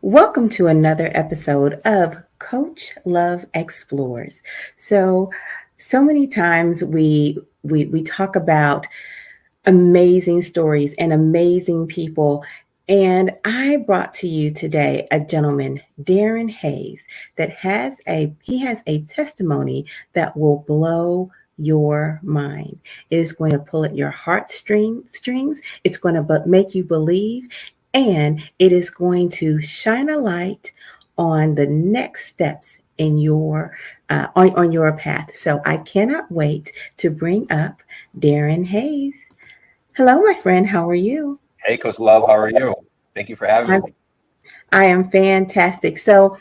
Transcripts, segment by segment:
Welcome to another episode of Coach Love Explores. So many times we talk about amazing stories and amazing people. And I brought to you today a gentleman, Darren Hayes, that has a testimony that will blow your mind. It is going to pull at your strings. It's going to make you believe, and it is going to shine a light on the next steps in your on your path. So I cannot wait to bring up Darren Hayes. Hello, my friend. How are you? Hey, Coach Love, how are you? Thank you for having I, me. I am fantastic. So,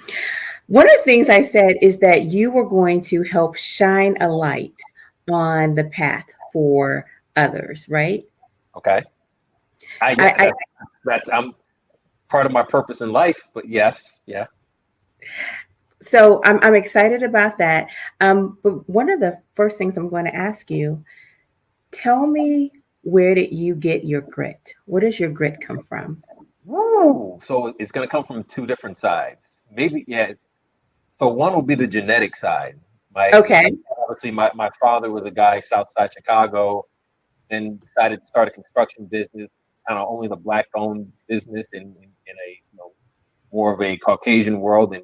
one of the things I said is that you were going to help shine a light on the path for others, right? Okay. Yeah, I that's part of my purpose in life, but yes, yeah. so I'm excited about that. But one of the first things I'm going to ask you, tell me, where did you get your grit? Where does your grit come from? Woo! So it's gonna come from two different sides. Maybe, yeah, so one will be the genetic side. Okay. Obviously my father was a guy south side Chicago, and decided to start a construction business, kind of only the black owned business in a more of a Caucasian world, and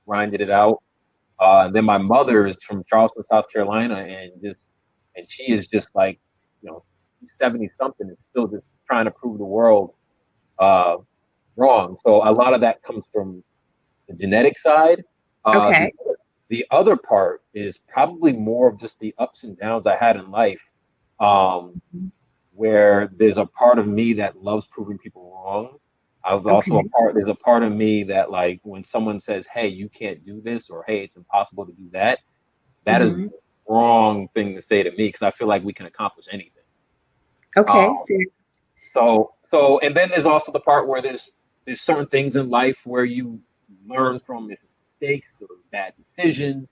grinded it out. And then my mother is from Charleston, South Carolina, and she is just like, you know, 70 something and still just trying to prove the world uh, wrong. So a lot of that comes from the genetic side. Uh, the Okay. the other part is probably more of just the ups and downs I had in life, um, where there's a part of me that loves proving people wrong. I've also Okay. there's a part of me that, like, when someone says, "Hey, you can't do this," or "Hey, it's impossible to do that," that is Hmm. the wrong thing to say to me, because I feel like we can accomplish anything. Um, Okay. Fair. and then there's also the part where there's certain things in life where you learn from, if it's mistakes or bad decisions,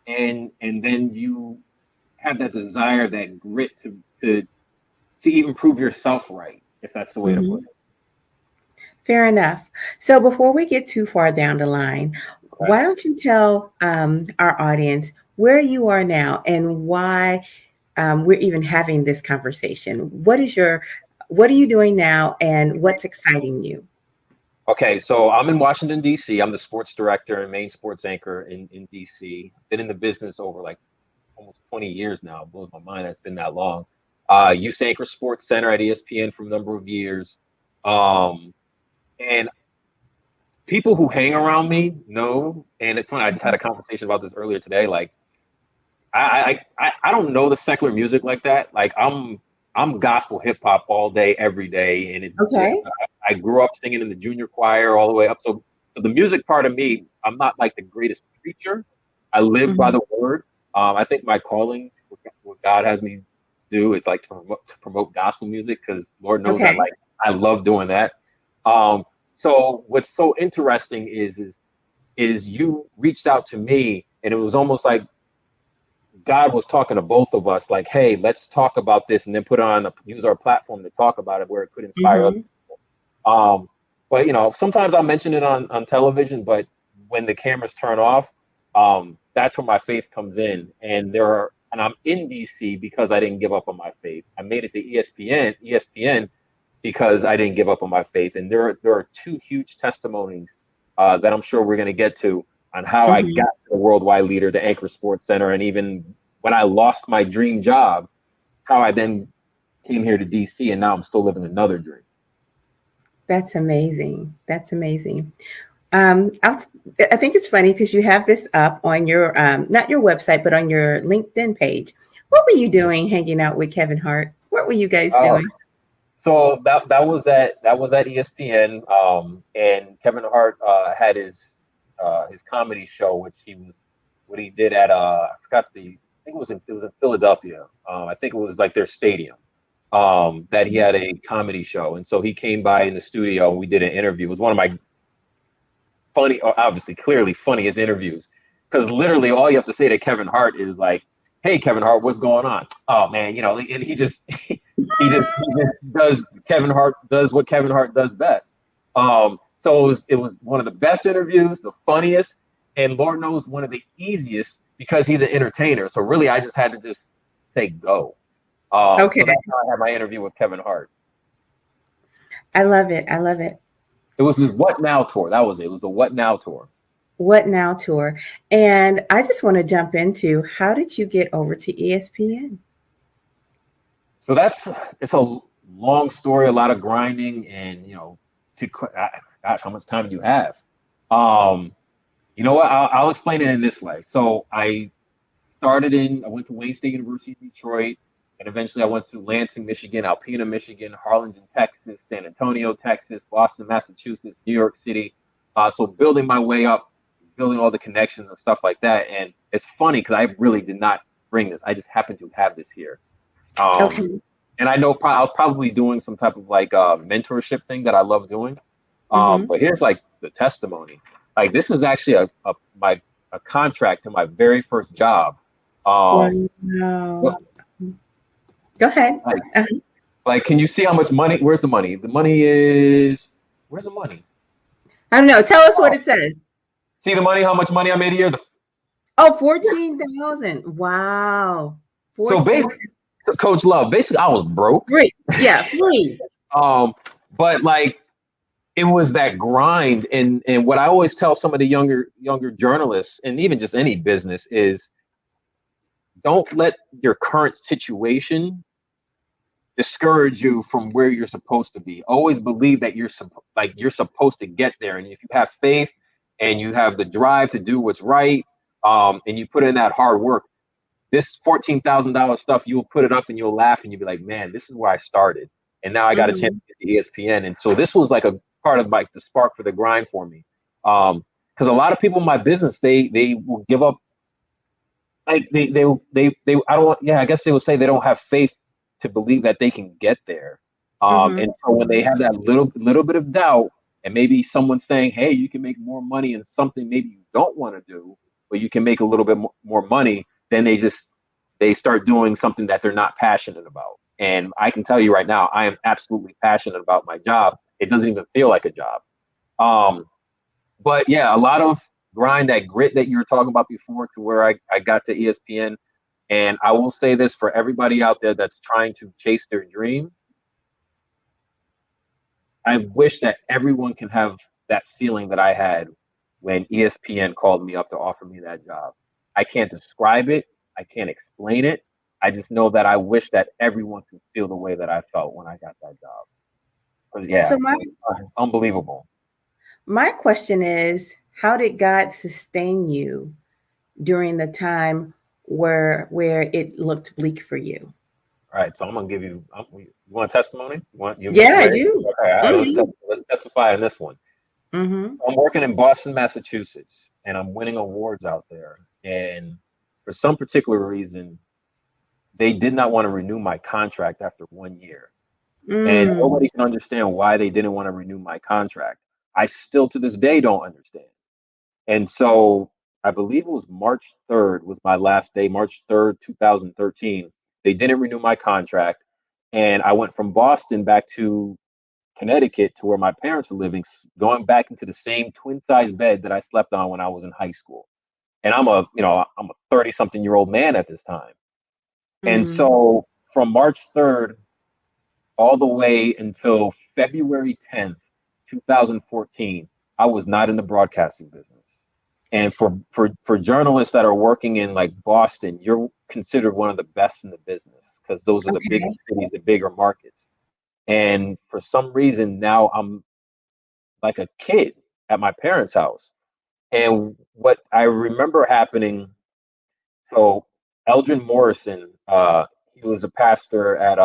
and then you have that desire, that grit to even prove yourself right, if that's the way to put Mhm. Fair enough. So before we get too far down the line, it. Okay. why don't you tell our audience where you are now and why we're even having this conversation? What are you doing now, and what's exciting you? Okay, so I'm in Washington, D.C. I'm the sports director and main sports anchor in D.C. Been in the business over like almost 20 years now. It blows my mind that's been that long. Used to anchor Sports Center at ESPN for a number of years. Um, and people who hang around me know, and it's funny, I just had a conversation about this earlier today. Like, I don't know the secular music like that. Like, I'm gospel hip hop all day, every day, and Okay. I grew up singing in the junior choir all the way up. So the music part of me, I'm not like the greatest preacher. I live by Mhm. the word. I think my calling, what God has me do, is like to promote gospel music, because Lord knows Okay. I love doing that. Um, so what's so interesting is you reached out to me, and it was almost like God was talking to both of us, like, "Hey, let's talk about this, and then use our platform to talk about it, where it could inspire others." Hmm. Um, but sometimes I'll mention it on television, but when the cameras turn off, that's where my faith comes in. And I'm in DC because I didn't give up on my faith. I made it to ESPN because I didn't give up on my faith. And there are two huge testimonies that I'm sure we're going to get to, on how I got Hmm. to the worldwide leader to anchor Sports Center, and even when I lost my dream job, how I then came here to DC, and now I'm still living another dream. That's amazing. That's amazing. I I think it's funny because you have this up on your not your website, but on your LinkedIn page. What were you doing hanging out with Kevin Hart? What were you guys Oh, doing? so that was at ESPN, and Kevin Hart had his comedy show, which what he did at I forgot I think it was in Philadelphia. I think it was like their stadium, that he had a comedy show, and so he came by in the studio and we did an interview. It was one of my funny, or obviously clearly funniest interviews, because literally all you have to say to Kevin Hart is like, "Hey, Kevin Hart, what's going on?" Oh man, and he just he just does Kevin Hart does what Kevin Hart does best. So it was one of the best interviews, the funniest, and Lord knows one of the easiest because he's an entertainer. So really, I just had to just say go. Okay. So that's how I had my interview with Kevin Hart. I love it. I love it. It was his What Now tour. That was it. It was the What Now tour. What Now tour. And I just want to jump into, how did you get over to ESPN? So it's a long story, a lot of grinding, and gosh, how much time do you have? You know what? I'll explain it in this way. So I went to Wayne State University in Detroit, and eventually I went to Lansing, Michigan, Alpena, Michigan, Harlingen, Texas, San Antonio, Texas, Boston, Massachusetts, New York City. So building my way up, building all the connections and stuff like that. And it's funny because I really did not bring this. I just happened to have this here. Okay. And I know I was probably doing some type of like mentorship thing that I love doing. But here's like the testimony. Like this is actually a contract to my very first job. Wow. Go ahead. Like, can you see how much money? Where's the money? The money is, where's the money? I don't know. Tell us what it says. See the money? How much money I made a year? 14,000. Wow. 14. So basically, Coach Love, basically I was broke. Free. Yeah, free. But like it was that grind, and what I always tell some of the younger journalists, and even just any business, is don't let your current situation discourage you from where you're supposed to be. Always believe that you're supposed to get there, and if you have faith and you have the drive to do what's right, and you put in that hard work, this $14,000 stuff, you'll put it up and you'll laugh and you'll be like, man, this is where I started, and now I got a chance to get to ESPN. And so this was like a part of like the spark for the grind for me, because a lot of people in my business, they will give up. Like I guess they would say they don't have faith to believe that they can get there. And so when they have that little bit of doubt, and maybe someone saying, hey, you can make more money in something maybe you don't want to do, but you can make a little bit more money, then they start doing something that they're not passionate about. And I can tell you right now, I am absolutely passionate about my job. It doesn't even feel like a job. But yeah, a lot of grind, that grit that you were talking about before, to where I got to ESPN. And I will say this for everybody out there that's trying to chase their dream. I wish that everyone can have that feeling that I had when ESPN called me up to offer me that job. I can't describe it. I can't explain it. I just know that I wish that everyone could feel the way that I felt when I got that job. Yeah, so unbelievable. My question is, how did God sustain you during the time where it looked bleak for you? All right, so I'm gonna give you. You want a testimony? Yeah, I do. Okay, let's testify on this one. I'm working in Boston, Massachusetts, and I'm winning awards out there. And for some particular reason, they did not want to renew my contract after 1 year. And nobody can understand why they didn't want to renew my contract. I still to this day don't understand. And so I believe it was March 3rd was my last day, March 3rd, 2013. They didn't renew my contract. And I went from Boston back to Connecticut, to where my parents were living, going back into the same twin size bed that I slept on when I was in high school. And I'm a 30-something-year-old man at this time. And so from March 3rd all the way until February 10th, 2014, I was not in the broadcasting business. And for journalists that are working in like Boston, you're considered one of the best in the business, because those are the bigger cities, the bigger markets. And for some reason now I'm like a kid at my parents' house. And what I remember happening, so Eldrin Morrison, he was a pastor at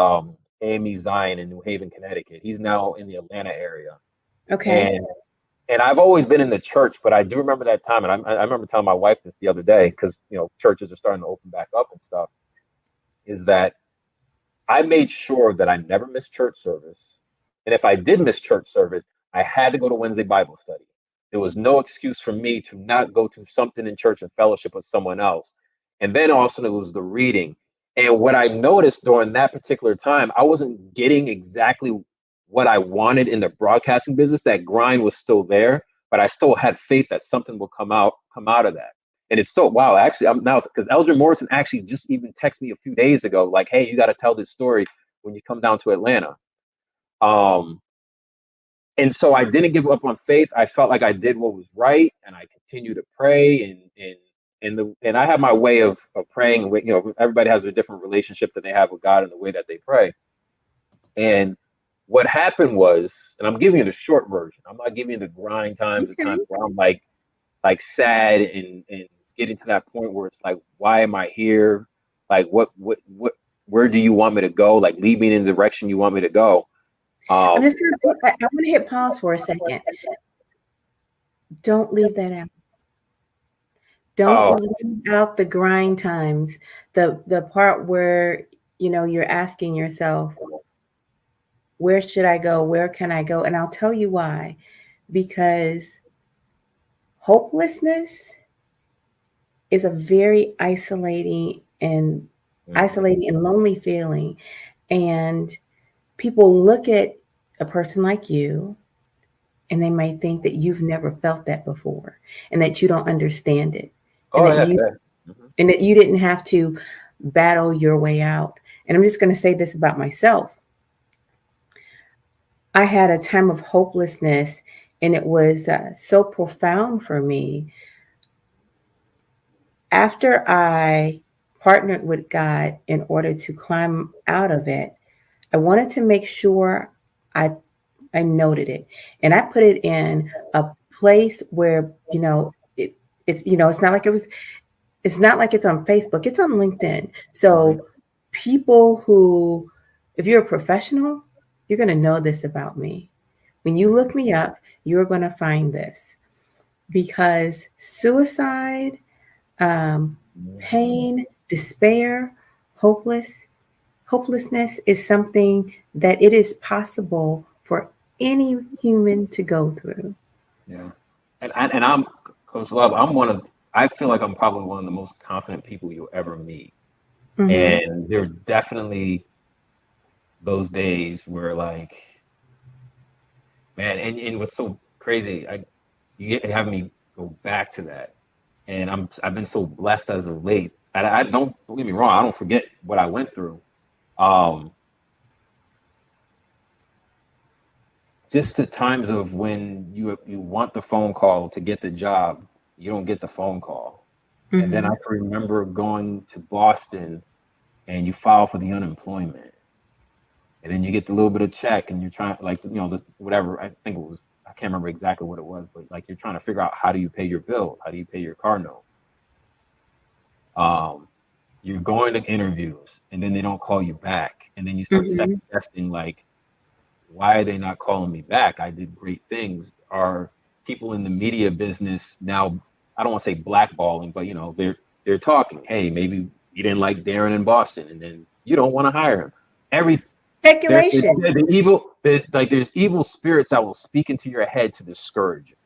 AME Zion in New Haven, Connecticut. He's now in the Atlanta area. Okay. And I've always been in the church, but I do remember that time, and I remember telling my wife this the other day, because churches are starting to open back up and stuff, is that I made sure that I never missed church service. And if I did miss church service, I had to go to Wednesday Bible study. There was no excuse for me to not go to something in church and fellowship with someone else. And then also it was the reading. And what I noticed during that particular time, I wasn't getting exactly what I wanted in the broadcasting business. That grind was still there, but I still had faith that something will come out of that. And it's so, wow, actually, I'm now, because Eldrin Morrison actually just even texted me a few days ago, like, hey, you got to tell this story when you come down to Atlanta. And so I didn't give up on faith. I felt like I did what was right, and I continued to pray, and I have my way of praying. You know, everybody has a different relationship that they have with God and the way that they pray. And what happened was, and I'm giving you the short version. I'm not giving you the grind times, the times where I'm like sad and getting to that point where it's like, why am I here? Like, where do you want me to go? Like, lead me in the direction you want me to go. I want to hit pause for a second. Don't leave that out. Don't leave out the grind times, the part where, you know, you're asking yourself, where should I go? Where can I go? And I'll tell you why. Because hopelessness is a very isolating and lonely feeling. And people look at a person like you and they may think that you've never felt that before and that you don't understand it. And that you didn't have to battle your way out. And I'm just going to say this about myself. I had a time of hopelessness, and it was so profound for me. After I partnered with God in order to climb out of it, I wanted to make sure I noted it, and I put it in a place where, you know, it's, you know, it's not like it's on Facebook, it's on LinkedIn. So people who, if you're a professional, you're going to know this about me. When you look me up, you're going to find this, because suicide, pain, despair, hopelessness is something that it is possible for any human to go through. Yeah. And I'm, Coach Love, I feel like I'm probably one of the most confident people you'll ever meet. And there are definitely those days where, like, man, and what's so crazy, you have me go back to that. And I've been so blessed as of late. I don't get me wrong, I don't forget what I went through. Just the times of when you want the phone call to get the job, you don't get the phone call. And then I can remember going to Boston and you file for the unemployment. And then you get the little bit of check and you're trying, like, you know, whatever, I think it was, I can't remember exactly what it was, but like you're trying to figure out, how do you pay your bill? How do you pay your car note? You're going to interviews and then they don't call you back. And then you start second guessing, like, why are they not calling me back? I did great things. Are people in the media business now, I don't want to say blackballing, but, you know, they're talking, hey, maybe you didn't like Darren in Boston and then you don't want to hire him. Speculation. There's evil spirits that will speak into your head to discourage you.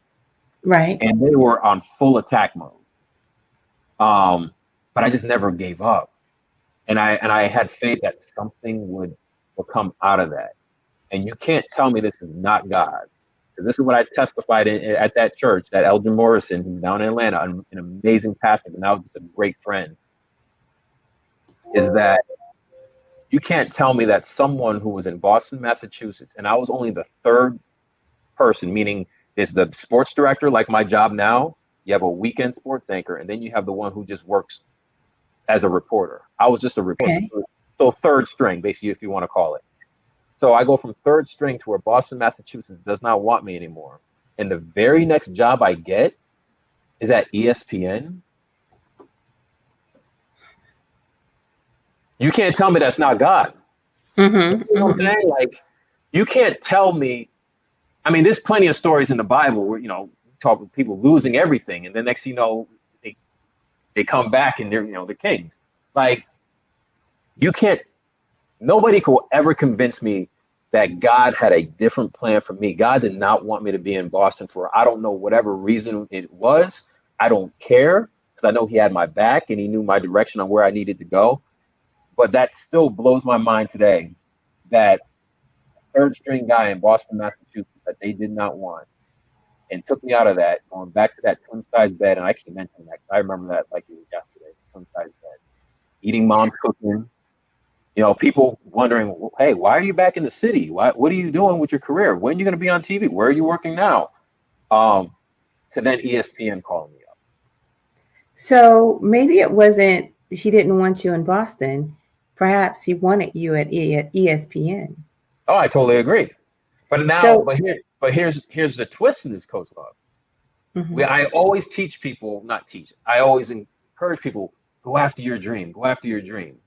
Right. And they were on full attack mode. But I just never gave up. And I had faith that something would come out of that. And you can't tell me this is not God. Because this is what I testified at that church, that Eldrin Morrison, who's down in Atlanta, an amazing pastor, and now just a great friend, is that you can't tell me that someone who was in Boston, Massachusetts, and I was only the third person, meaning it's the sports director, like my job now, you have a weekend sports anchor, and then you have the one who just works as a reporter. I was just a reporter. Okay. So third string, basically, if you want to call it. So I go from third string to where Boston, Massachusetts does not want me anymore. And the very next job I get is at ESPN. You can't tell me that's not God. You know what I'm saying? Like, you can't tell me. I mean, there's plenty of stories in the Bible where, you know, talk about people losing everything, and the next thing you know, they come back and they're, you know, the kings. Like, you can't. Nobody could ever convince me that God had a different plan for me. God did not want me to be in Boston for, I don't know, whatever reason it was. I don't care, because I know he had my back and he knew my direction on where I needed to go. But that still blows my mind today, that third string guy in Boston, Massachusetts that they did not want, and took me out of that, going back to that twin size bed. And I keep mentioning that 'cause I remember that like it was yesterday. Twin size bed, eating mom's cooking. You know, people wondering, hey, why are you back in the city? What are you doing with your career? When are you going to be on TV? Where are you working now? To then ESPN calling me up. So maybe it wasn't, he didn't want you in Boston. Perhaps he wanted you at ESPN. Oh, I totally agree. But now, So, here's the twist in this, Coach Love. mhm. I always teach people, not teach, I always encourage people, go after your dream, go after your dream.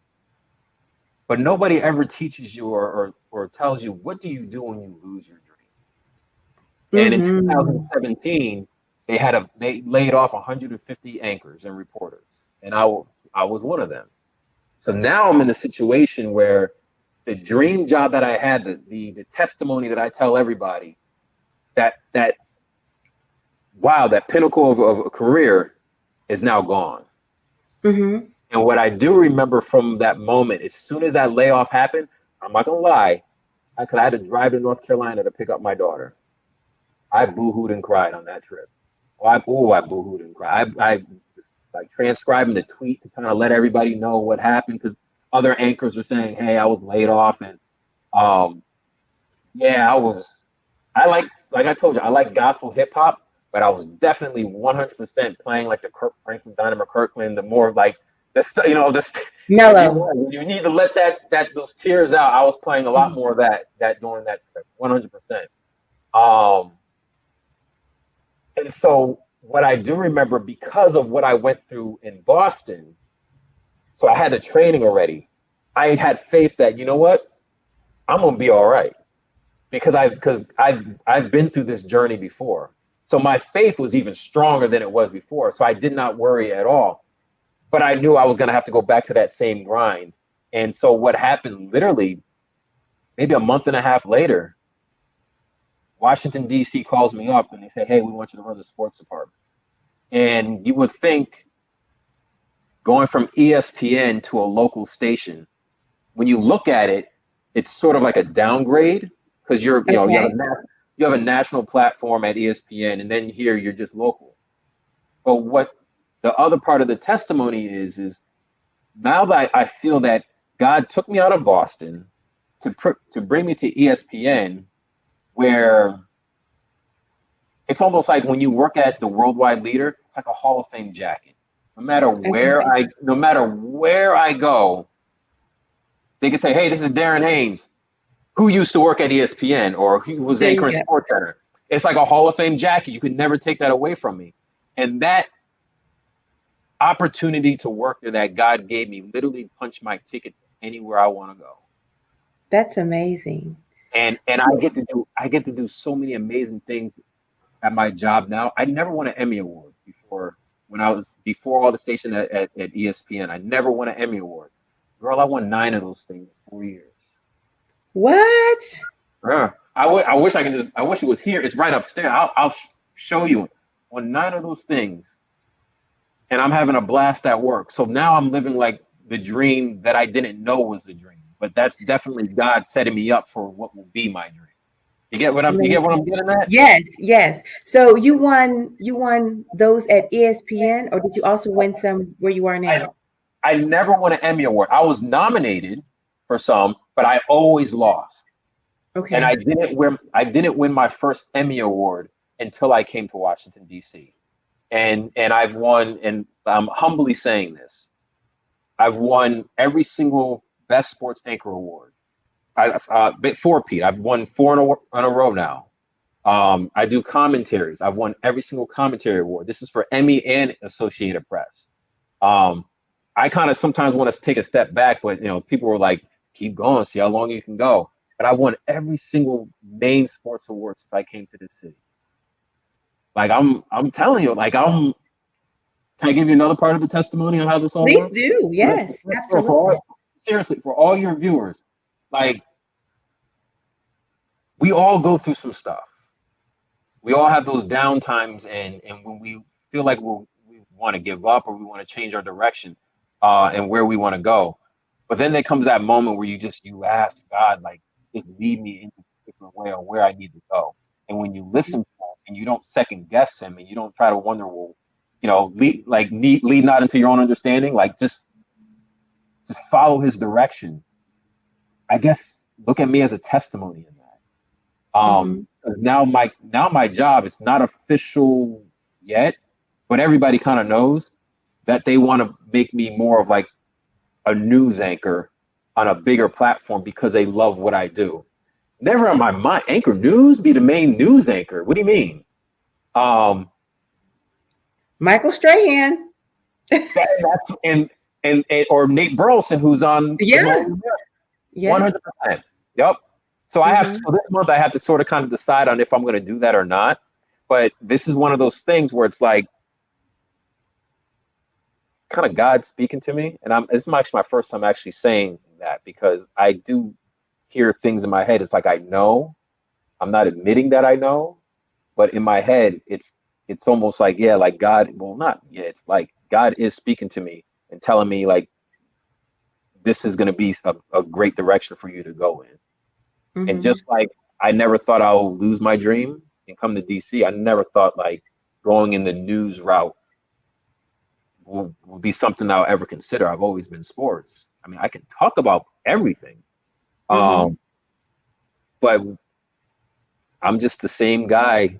But nobody ever teaches you or tells you, what do you do when you lose your dream? And in Mhm. 2017, they laid off 150 anchors and reporters, and I was one of them. So now I'm in a situation where the dream job that I had, the testimony that I tell everybody, that wow, that pinnacle of a career is now gone. Mhm. And what I do remember from that moment, as soon as that layoff happened, I'm not gonna lie, I had to drive to North Carolina to pick up my daughter. I boohooed and cried on that trip. I boohooed and cried. I like transcribing the tweet to kind of let everybody know what happened, because other anchors were saying, "Hey, I was laid off," and yeah, I like I told you, I like gospel hip hop, but I was definitely 100% playing like the Kirk Franklin, Dynamo Kirkland, the more like this, you know, this. Mellow. You need to let those tears out. I was playing a lot more of that during that trip, 100%. And so what I do remember, because of what I went through in Boston, so I had the training already. I had faith that, you know what, I'm gonna be all right, because I've been through this journey before. So my faith was even stronger than it was before. So I did not worry at all. But I knew I was gonna have to go back to that same grind. And so what happened, literally maybe a month and a half later, Washington, D.C. calls me up and they say, hey, we want you to run the sports department. And you would think, going from ESPN to a local station, when you look at it, it's sort of like a downgrade, because you have a national platform at ESPN, and then here you're just local. But what the other part of the testimony is now that I feel that God took me out of Boston to bring me to ESPN, where it's almost like when you work at the worldwide leader, it's like a Hall of Fame jacket. No matter where I go, they can say, hey, this is Darren Hayes, who used to work at ESPN or who was anchoring Sports Center. It's like a Hall of Fame jacket. You could never take that away from me. And that opportunity to work there that God gave me literally punched my ticket anywhere I want to go. That's amazing. And I get to do so many amazing things at my job now. I never won an Emmy Award before all the station at ESPN. I never won an Emmy Award. Girl, I won 9 of those things in 4 years. What? I wish it was here. It's right upstairs. I'll show you. On 9 of those things, and I'm having a blast at work. So now I'm living like the dream that I didn't know was the dream. But that's definitely God setting me up for what will be my dream. You get what I'm getting at? Yes. So you won those at ESPN, or did you also win some where you are now? I never won an Emmy Award. I was nominated for some, but I always lost. Okay. And I didn't win my first Emmy Award until I came to Washington, D.C. And I've won, and I'm humbly saying this, I've won every single Best Sports Anchor Award. Pete, I've won 4 in a row now. I do commentaries. I've won every single commentary award. This is for Emmy and Associated Press. I kind of sometimes want to take a step back, but people were like, keep going, see how long you can go. But I've won every single main sports award since I came to this city. Like I'm telling you, can I give you another part of the testimony on how this all works? Please do. Yes, absolutely. Seriously, for all your viewers, like, we all go through some stuff. We all have those down times, and when we feel like we want to give up or we want to change our direction and where we want to go. But then there comes that moment where you ask God, like, just lead me where I need to go. And when you listen to him and you don't second guess him and you don't try to wonder, well, lead not into your own understanding, like just follow his direction. I guess look at me as a testimony in that. Mm-hmm. Now my job, it's not official yet, but everybody kind of knows that they want to make me more of like a news anchor on a bigger platform because they love what I do. Never on my mind, anchor news, be the main news anchor. What do you mean? Michael Strahan. That's and or Nate Burleson, who's on Yeah. 100%. Yep. So I have, so this month I have to sort of kind of decide on if I'm going to do that or not. But this is one of those things where it's like kind of God speaking to me, and this is actually my first time actually saying that, because I do hear things in my head. It's like I know, I'm not admitting that I know, but in my head it's almost like, yeah, like God, well, not, yeah, it's like God is speaking to me and telling me like this is going to be a great direction for you to go in. And just like I never thought I would lose my dream and come to DC, I never thought like going in the news route will be something I'll ever consider. I've always been sports. I mean, I can talk about everything. But I'm just the same guy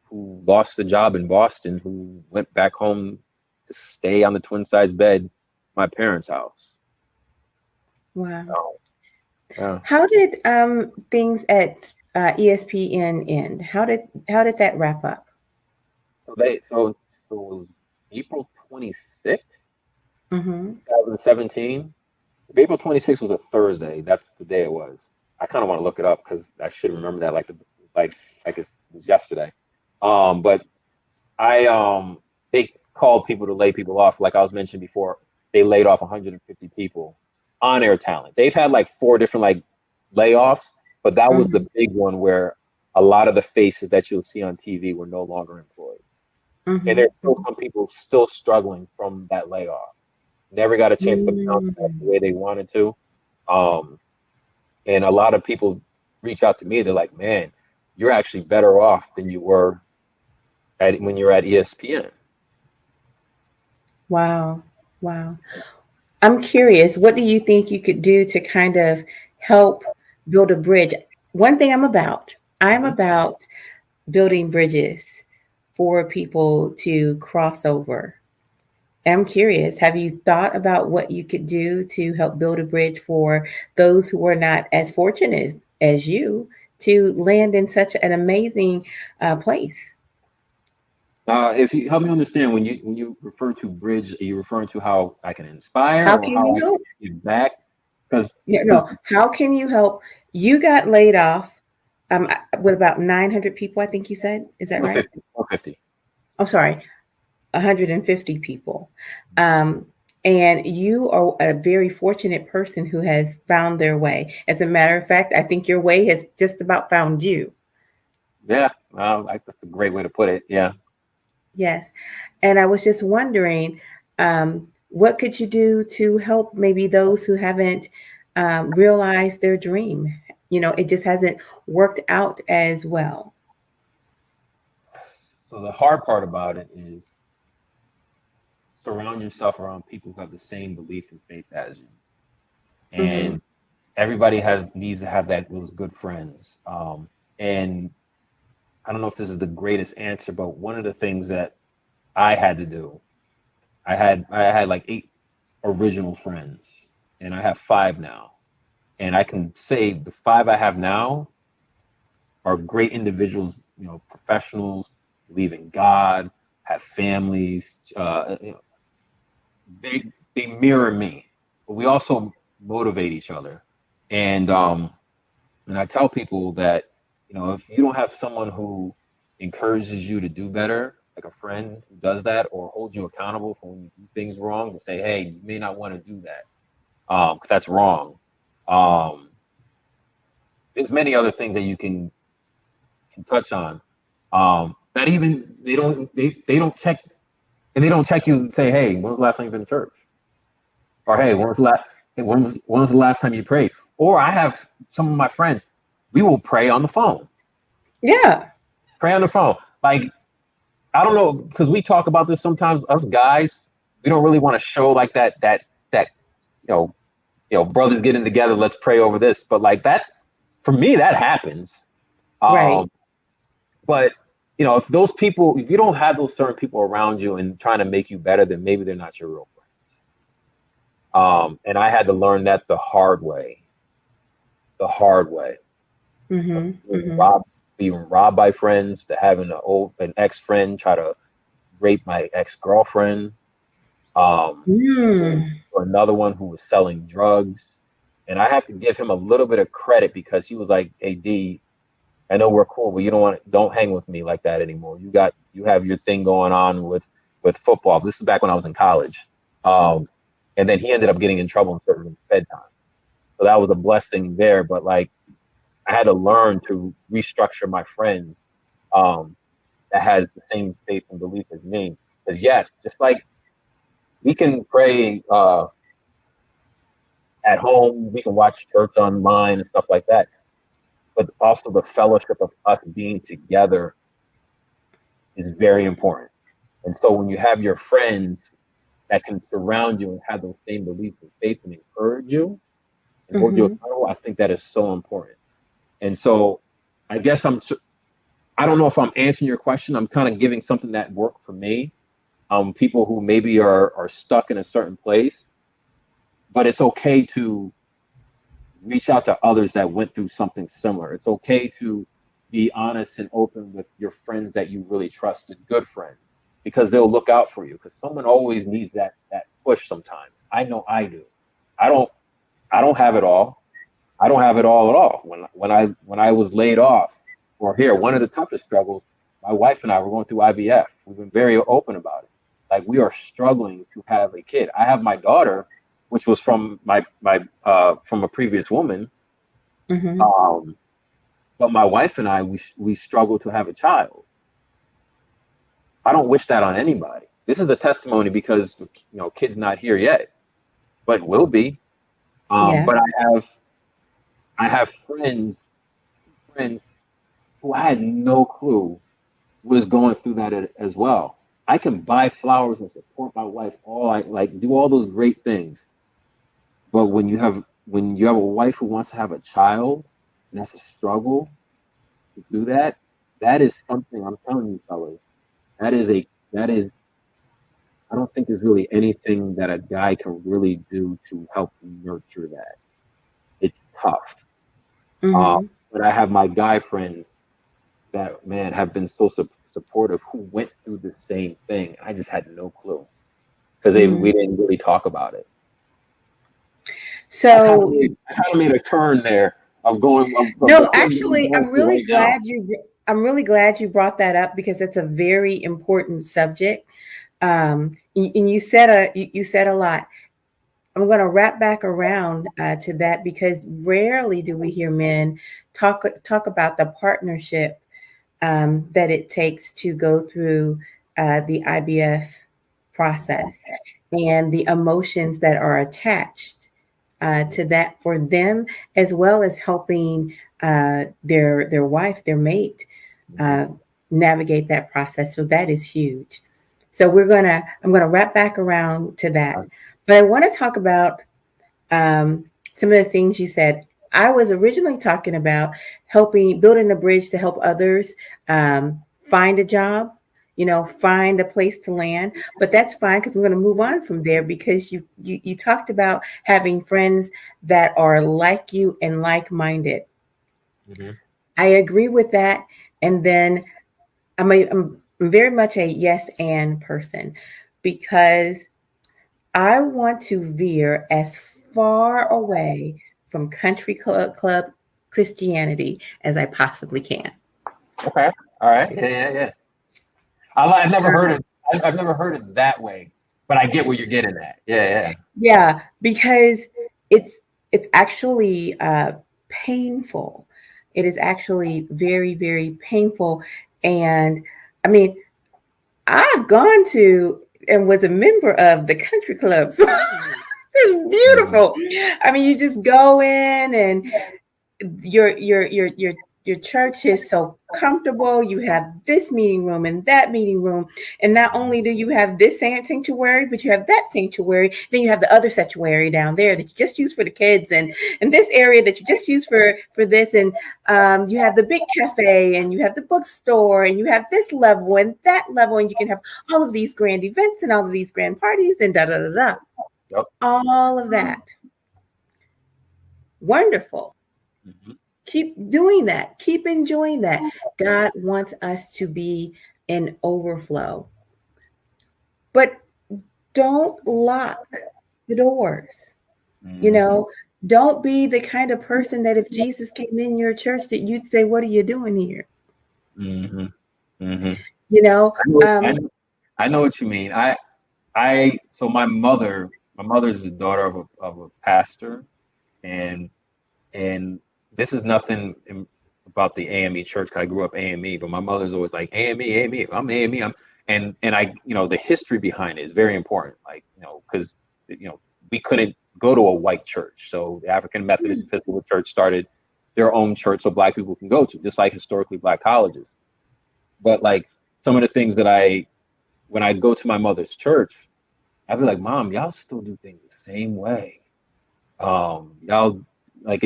who lost the job in Boston, who went back home to stay on the twin size bed at my parents' house. Wow. So, yeah. How did things at ESPN end? How did that wrap up? So it was April 26th, 2017. 2017. April 26th was a Thursday. That's the day it was. I kind of want to look it up because I should remember that like it was yesterday. But they called people to lay people off. Like I was mentioning before, they laid off 150 people on air talent. They've had like 4 different like layoffs, but that was the big one where a lot of the faces that you'll see on TV were no longer employed. And there's still some people still struggling from that layoff. Never got a chance to bounce back the way they wanted to. And a lot of people reach out to me. They're like, man, you're actually better off than you were when you were at ESPN. Wow. I'm curious, what do you think you could do to kind of help build a bridge? One thing I'm about building bridges for people to cross over. I'm curious, have you thought about what you could do to help build a bridge for those who are not as fortunate as you to land in such an amazing place? If you help me understand, when you refer to bridge, are you referring to how I can inspire How or can how you I can help? give back? Because How can you help? You got laid off with about 900 people, I think you said. Is that right? 450. Oh, sorry, 150 people. And you are a very fortunate person who has found their way. As a matter of fact, I think your way has just about found you. Yeah, that's a great way to put it. Yeah. Yes. And I was just wondering, what could you do to help maybe those who haven't realized their dream? It just hasn't worked out as well. So the hard part about it is surround yourself around people who have the same belief and faith as you. Mm-hmm. And everybody needs to have those good friends. And I don't know if this is the greatest answer, but one of the things that I had to do, I had like 8 original friends, and I have 5 now. And I can say the 5 I have now are great individuals, professionals, believe in God, have families. They mirror me, but we also motivate each other. And I tell people that, if you don't have someone who encourages you to do better, like a friend who does that, or holds you accountable for when you do things wrong, to say, hey, you may not want to do that, because that's wrong. There's many other things that you can touch on. That even they don't check, and they don't check you and say, hey, when was the last time you've been to church? Or hey, when was the last time you prayed? Or I have some of my friends, we will pray on the phone. Yeah. Pray on the phone. Like, I don't know, because we talk about this sometimes. Us guys, we don't really want to show like that brothers getting together. Let's pray over this. But like that, for me, that happens. Right. But if those people, if you don't have those certain people around you and trying to make you better, then maybe they're not your real friends. And I had to learn that the hard way. The hard way. Being robbed by friends, to having an ex friend try to rape my ex girlfriend. Or another one who was selling drugs, and I have to give him a little bit of credit because he was like, "Hey D, I know we're cool, but you don't hang with me like that anymore. You have your thing going on with football." This is back when I was in college, and then he ended up getting in trouble and serving bedtime. So that was a blessing there. But like, I had to learn to restructure my friends that has the same faith and belief as me. Because yes, just like we can pray at home, we can watch church online and stuff like that. But also the fellowship of us being together is very important. And so when you have your friends that can surround you and have those same beliefs and faith and encourage you and hold you accountable, I think that is so important. And so I guess I don't know if I'm answering your question. I'm kind of giving something that worked for me. People who maybe are stuck in a certain place, but it's okay to reach out to others that went through something similar. It's okay to be honest and open with your friends that you really trusted, good friends, because they'll look out for you. Because someone always needs that push sometimes. I know I do. I don't have it all. I don't have it all at all. When I was laid off, or here, one of the toughest struggles, my wife and I were going through IVF. We've been very open about it. Like, we are struggling to have a kid. I have my daughter, which was from from a previous woman. But my wife and I, we struggle to have a child. I don't wish that on anybody. This is a testimony because kid's not here yet, but will be. But I have friends who I had no clue was going through that as well. I can buy flowers and support my wife, do all those great things. But when you have a wife who wants to have a child, and that's a struggle to do that, that is something, I'm telling you, fellas, that is I don't think there's really anything that a guy can really do to help nurture that. It's tough. But I have my guy friends that, man, have been so supportive, who went through the same thing. I just had no clue because we didn't really talk about it. So I kind of made a turn there of going. Actually, I'm really glad you brought that up, because it's a very important subject. And you said a lot. I'm going to wrap back around to that, because rarely do we hear men talk about the partnership that it takes to go through the IVF process and the emotions that are attached to that for them, as well as helping their wife, their mate, navigate that process. So that is huge. So I'm gonna wrap back around to that, but I want to talk about some of the things you said. I was originally talking about building a bridge to help others find a job, find a place to land. But that's fine, because I'm going to move on from there, because you talked about having friends that are like you and like-minded. I agree with that. And then I'm very much a yes and person, because I want to veer as far away from country club Christianity as I possibly can. Okay. All right. Yeah. I've never heard it. I've never heard it that way, but I get where you're getting at. Yeah, because it's actually painful. It is actually very, very painful. And I mean, I've gone to and was a member of the country club. It's beautiful. I mean, you just go in and your church is so comfortable. You have this meeting room and that meeting room, and not only do you have this sanctuary, but you have that sanctuary. Then you have the other sanctuary down there that you just use for the kids, and this area that you just use for this, and you have the big cafe, and you have the bookstore, and you have this level and that level, and you can have all of these grand events and all of these grand parties and da da da da. Yep. All of that. Wonderful. Mhm. Keep doing that. Keep enjoying that. God wants us to be in overflow. But don't lock the doors. You Mhm. know, don't be the kind of person that if Jesus came in your church that you'd say, "What are you doing here?" Mhm. Mhm. You know, I know, I know, I know what you mean. So my mother's the daughter of a pastor, and and this is nothing about the AME church. 'Cause I grew up AME, but my mother's always like AME, AME. I'm AME. And I, the history behind it is very important. Like, because we couldn't go to a white church, so the African Methodist Episcopal Church started their own church so Black people can go to, just like historically Black colleges. But like some of the things that when I go to my mother's church, I'd be like, Mom, y'all still do things the same way. Y'all, like,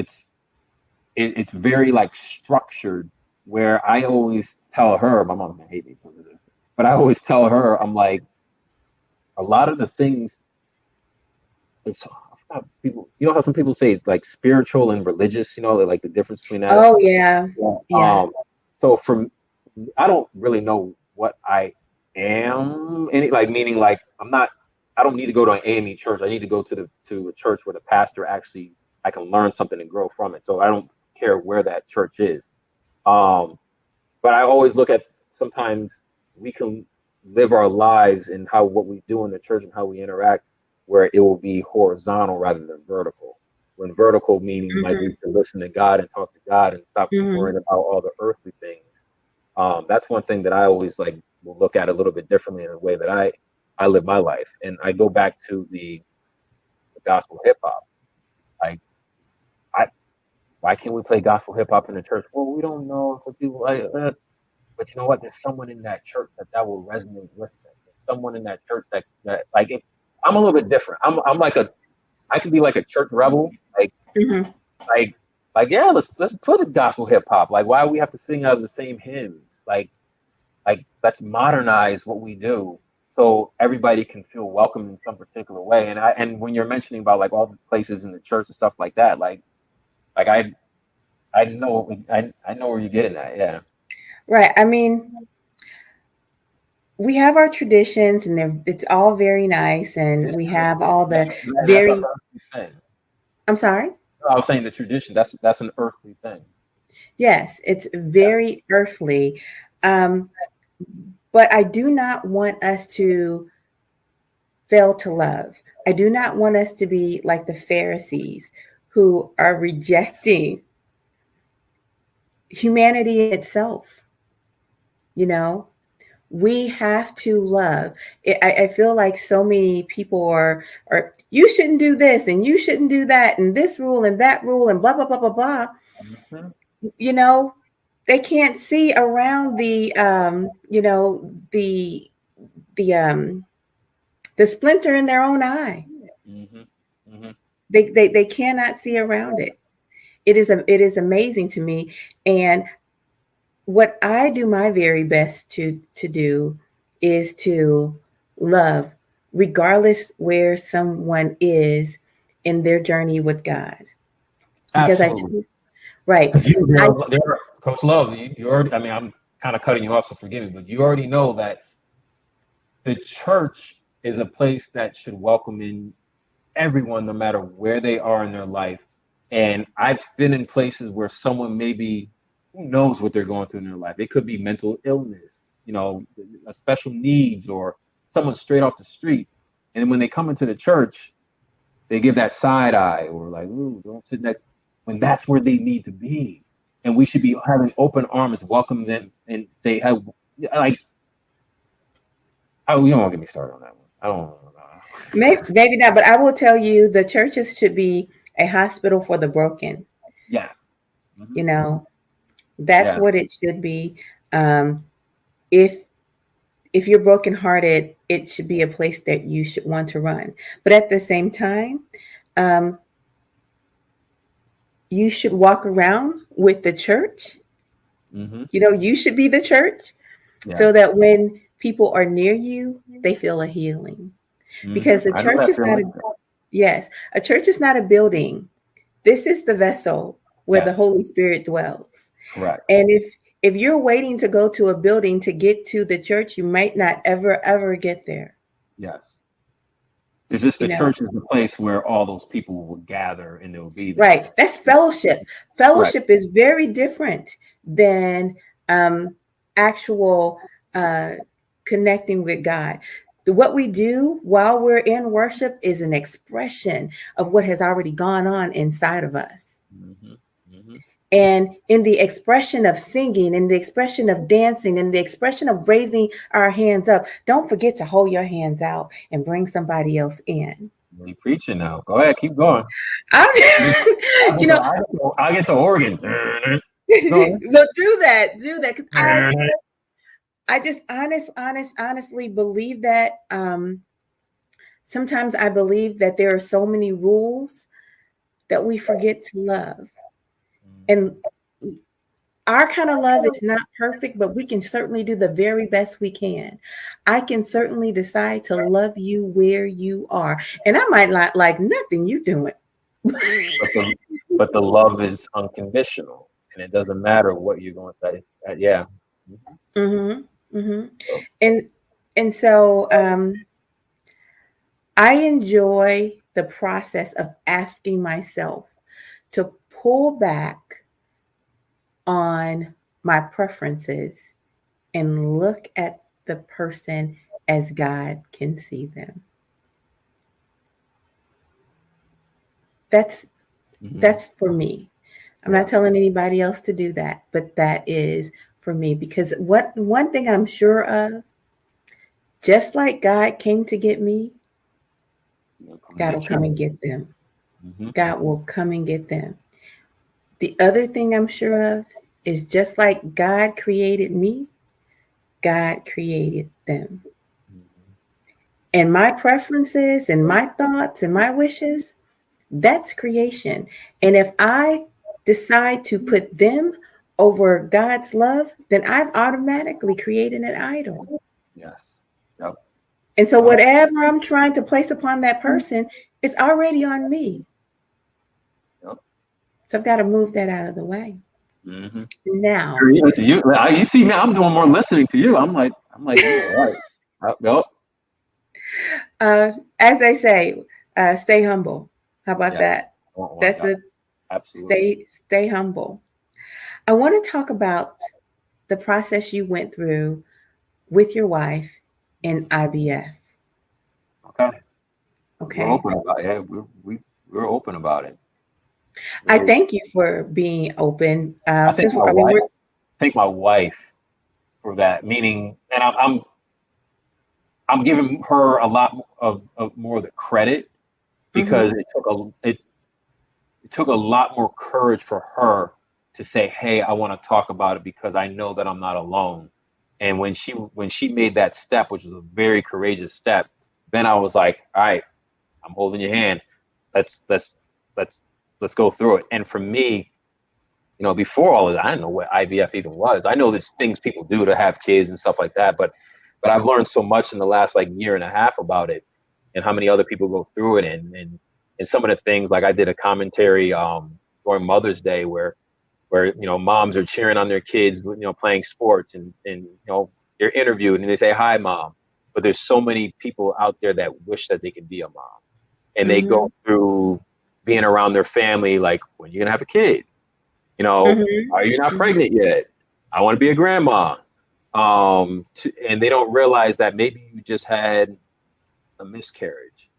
it's very like structured, where I always tell her, my mom may hate me because of this, but I always tell her, I'm like, a lot of the things, it's, I forgot people, how some people say like spiritual and religious, like the difference between that. oh yeah, Yeah. yeah. So I don't really know what I am, meaning like I don't need to go to an AME church. I need to go to a church where the pastor actually, I can learn something and grow from it. So I don't care where that church is. But I always look at, sometimes we can live our lives and what we do in the church and how we interact, where it will be horizontal rather than vertical. When vertical meaning like we can listen to God and talk to God and stop worrying about all the earthly things. That's one thing that I always will look at a little bit differently in the way that I live my life. And I go back to the gospel hip hop. Like, why can't we play gospel hip hop in the church? Well, we don't know if people like that. But you know what? There's someone in that church that will resonate with them. There's someone in that church that like, if I'm a little bit different. I'm like I can be like a church rebel. Mm-hmm. Like yeah, let's put a gospel hip hop. Like, why do we have to sing out of the same hymns? Like let's modernize what we do so everybody can feel welcome in some particular way. And when you're mentioning about like all the places in the church and stuff like that, like I know where you're getting at. Yeah. Right. I mean, we have our traditions, and it's all very nice, and we have all the That's an very. earthly thing. I'm sorry. I was saying the tradition. That's an earthly thing. Yes, it's very earthly, um, but I do not want us to fail to love. I do not want us to be like the Pharisees who are rejecting humanity itself. You know, we have to love. I feel like so many people are, you shouldn't do this and you shouldn't do that and this rule and that rule and blah blah blah blah blah. Mm-hmm. You know, they can't see around the the splinter in their own eye. Mm-hmm. Mm-hmm. They cannot see around it. It is amazing to me. And what I do my very best to do is to love, regardless where someone is in their journey with God. Because Absolutely. right. I Coach Love, you already. I mean, I'm kind of cutting you off, so forgive me, but you already know that the church is a place that should welcome in everyone, no matter where they are in their life. And I've been in places where someone maybe, who knows what they're going through in their life. It could be mental illness, a special needs, or someone straight off the street. And when they come into the church, they give that side eye, or like, ooh, don't sit next, when that's where they need to be. And we should be having open arms, welcome them, and say, hey, like, oh, you don't want to get me started on that one. I don't know. maybe not, but I will tell you the churches should be a hospital for the broken. Yes. Mm-hmm. You know, that's Yeah. what it should be. Um, if if you're brokenhearted, it should be a place that you should want to run. But at the same time, um, you should walk around with the church. Mm-hmm. You should be the church so Yes. that when people are near you, they feel a healing. Mm-hmm. Because the I know church that is not feeling. a, yes, a church is not a building. This is the vessel where the Yes. Holy Spirit dwells. Correct. And if you're waiting to go to a building to get to the church, you might not ever get there. Yes. It's just You the know, church is the place where all those people will gather and they'll be right? there. That's Yeah. fellowship. Right. Fellowship is very different than actual uh, connecting with God. What we do while we're in worship is an expression of what has already gone on inside of us. Mm-hmm. Mm-hmm. And in the expression of singing, in the expression of dancing, in the expression of raising our hands up, don't forget to hold your hands out and bring somebody else in. You preaching now. Go ahead, keep going. I, you know, I get the organ. Go well, do that, because ahead. I just honestly believe that. Sometimes I believe that there are so many rules that we forget to love, and our kind of love is not perfect, but we can certainly do the very best we can. I can certainly decide to love you where you are, and I might not like nothing you doing. But the love is unconditional, and it doesn't matter what you're going through. Yeah. Mm-hmm, mm-hmm. And so I enjoy the process of asking myself to pull back on my preferences and look at the person as God can see them. That's Mm-hmm. that's for me. I'm Yeah. not telling anybody else to do that, but that is for me because what one thing I'm sure of, just like God came to get me, Come and God will get come you. and get them. Mm-hmm. God will come and get them. The other thing I'm sure of is just like God created me, God created them. And my preferences and my thoughts and my wishes, that's creation. And if I decide to put them over God's love, then I've automatically created an idol. Yes. Yep. And so Yep. whatever I'm trying to place upon that person, it's already on me. Yep. So I've got to move that out of the way. Mm-hmm. Now, You see me. I'm doing more listening to you. You all right. Yep. as they say, stay humble. How about Yeah. that? That's Yeah. it. Absolutely. Stay humble. I want to talk about the process you went through with your wife in IVF. Okay. We're Okay. open about it. Yeah, we're open about it. I We're, thank you for being open. I think Since my I mean, wife. we're Thank my wife for that. Meaning, and I'm giving her a lot of more of the credit because mm-hmm, it took a lot more courage for her to say, "Hey, I want to talk about it because I know that I'm not alone." And when she made that step, which was a very courageous step, then I was like, "All right, I'm holding your hand. Let's let's let's let's go through it." And for me, before all of that, I didn't know what IVF even was. I know there's things people do to have kids and stuff like that, but I've learned so much in the last like year and a half about it and how many other people go through it and some of the things like I did a commentary during Mother's Day where moms are cheering on their kids, playing sports and they're interviewed and they say hi mom, but there's so many people out there that wish that they could be a mom and they mm-hmm, go through being around their family like when you're gonna have a kid, are you not mm-hmm, pregnant yet? I want to be a grandma. And they don't realize that maybe you just had a miscarriage.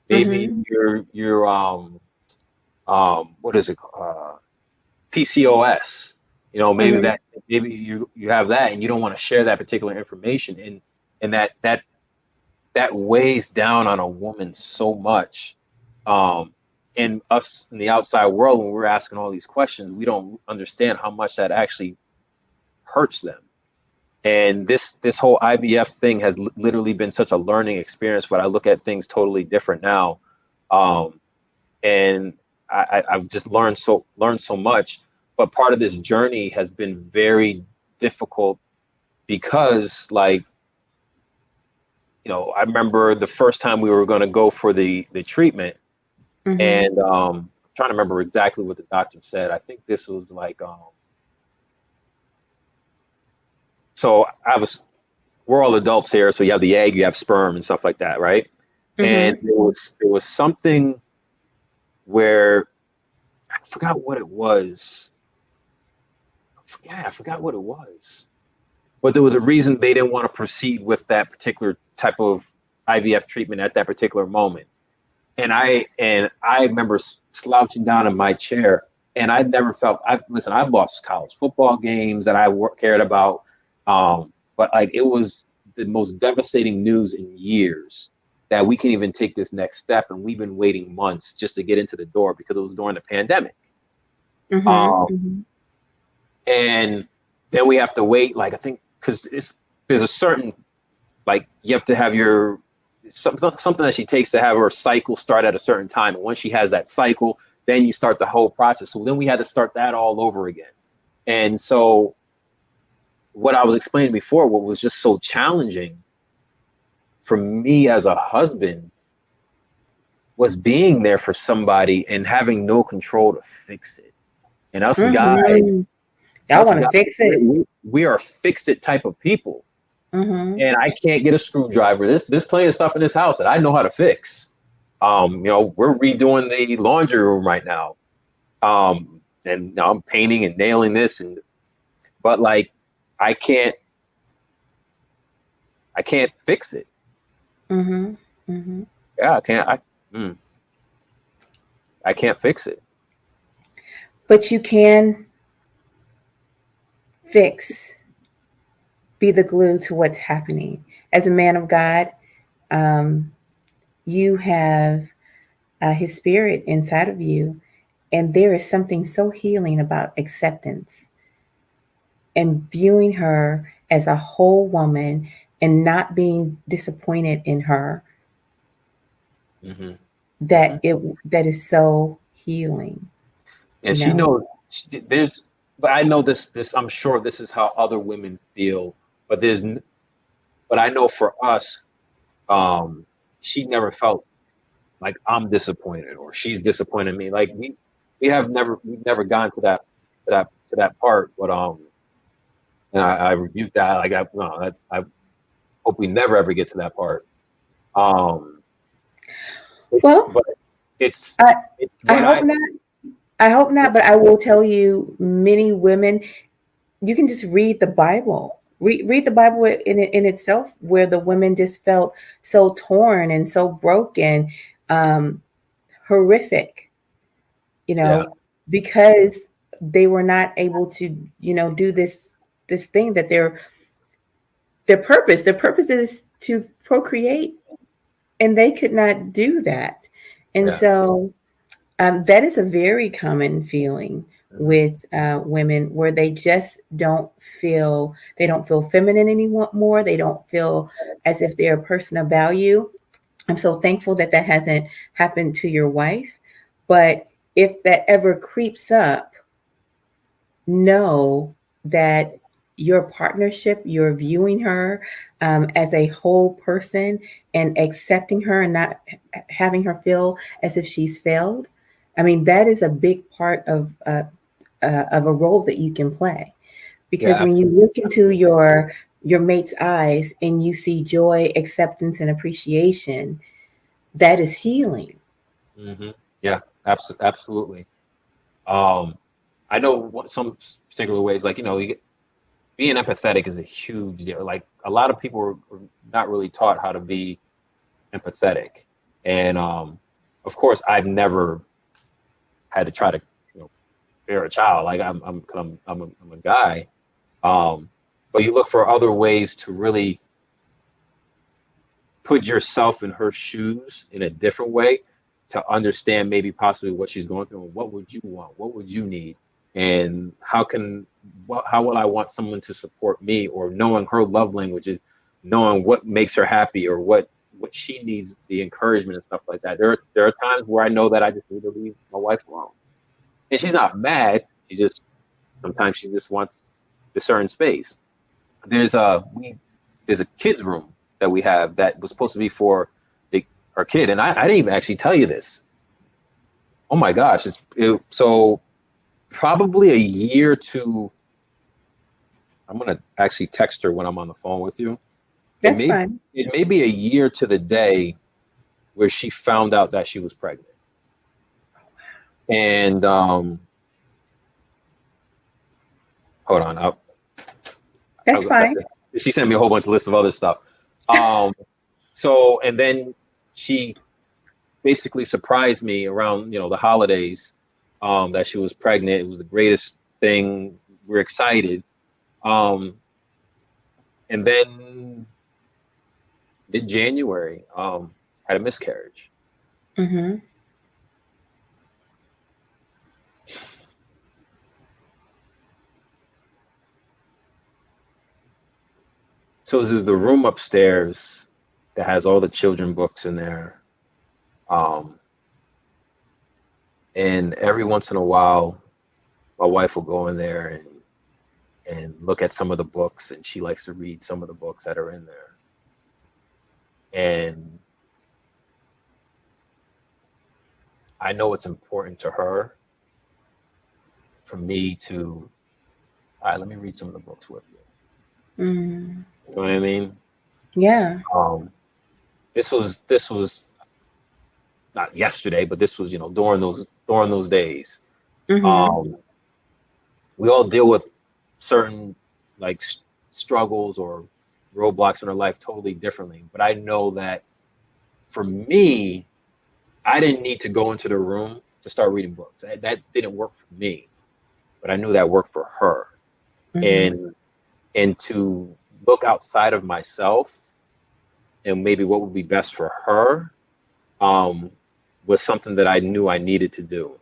Maybe mm-hmm, you're what is it? PCOS. mm-hmm, Maybe you have that and you don't want to share that particular information and that weighs down on a woman so much. and us in the outside world, when we're asking all these questions, we don't understand how much that actually hurts them. And this whole IVF thing has literally been such a learning experience, but I look at things totally different now. And I've just learned so much. But part of this journey has been very difficult because, like, you know, I remember the first time we were going to go for the treatment, and I'm trying to remember exactly what the doctor said. I think this was like, so we're all adults here, so you have the egg, you have sperm, and stuff like that, right? And there was something where I forgot what it was. I forgot what it was. But there was a reason they didn't want to proceed with that particular type of IVF treatment at that particular moment. And I remember slouching down in my chair, and I never felt. I've lost college football games that I cared about, but like, it was the most devastating news in years that we can even take this next step, and we've been waiting months just to get into the door because it was during the pandemic. And then we have to wait, like, I think, because there's a certain, like, you have to have your something that she takes to have her cycle start at a certain time, and once she has that cycle, then you start the whole process. So then we had to start that all over again. And so what I was explaining before, what was just so challenging for me as a husband, was being there for somebody and having no control to fix it. And us guys, y'all want to fix it. We are fix-it type of people. And I can't get a screwdriver. There's plenty of stuff in this house that I know how to fix. You know, we're redoing the laundry room right now. And now I'm painting and nailing this, but like, I can't fix it. Yeah, I can't fix it. But you can be the glue to what's happening. As a man of God, you have his spirit inside of you, and there is something so healing about acceptance and viewing her as a whole woman and not being disappointed in her. That is so healing. And she knows but I know this, I'm sure this is how other women feel, but I know for us, she never felt like I'm disappointed or she's disappointed in me. Like, we've never gone to that part, but and I rebuke that. Like, I hope we never ever get to that part. I hope not, but I will tell you, many women, you can just read the Bible. Read the Bible in itself, where the women just felt so torn and so broken, horrific, because they were not able to, do this thing that their purpose is to procreate, and they could not do that. And so that is a very common feeling with women, where they just don't feel feminine anymore. They don't feel as if they're a person of value. I'm so thankful that hasn't happened to your wife. But if that ever creeps up, know that your partnership, you're viewing her as a whole person and accepting her and not having her feel as if she's failed. I mean, that is a big part of a role that you can play, because when you look into your mate's eyes and you see joy, acceptance, and appreciation, that is healing. Yeah, absolutely. I know some particular ways, like, being empathetic is a huge deal. Like, a lot of people are not really taught how to be empathetic, and of course, I've never had to try to bear a child. Like, I'm a guy, but you look for other ways to really put yourself in her shoes in a different way, to understand maybe possibly what she's going through and what would you want, what would you need, and how will I want someone to support me, or knowing her love languages, knowing what makes her happy or what she needs, the encouragement and stuff like that. There are times where I know that I just need to leave my wife alone, and she's not mad. Sometimes she just wants a certain space. There's a kids room that we have that was supposed to be for our kid, and I didn't even actually tell you this. Oh my gosh! So probably a year to. I'm gonna actually text her when I'm on the phone with you. That's fine. It may be a year to the day where she found out that she was pregnant, and hold on. That's fine. She sent me a whole bunch of lists of other stuff. So, and then she basically surprised me around, the holidays, that she was pregnant. It was the greatest thing. We're excited. And then mid-January, had a miscarriage. Mm-hmm. So this is the room upstairs that has all the children books in there. And every once in a while, my wife will go in there and look at some of the books, and she likes to read some of the books that are in there. And I know it's important to her for me to, all right, let me read some of the books with you. Mm. You know what I mean? Yeah. This was not yesterday, but this was, during those days. Mm-hmm. We all deal with certain struggles or roadblocks in our life totally differently. But I know that for me, I didn't need to go into the room to start reading books. That didn't work for me, but I knew that worked for her. Mm-hmm. And to look outside of myself and maybe what would be best for her, was something that I knew I needed to do,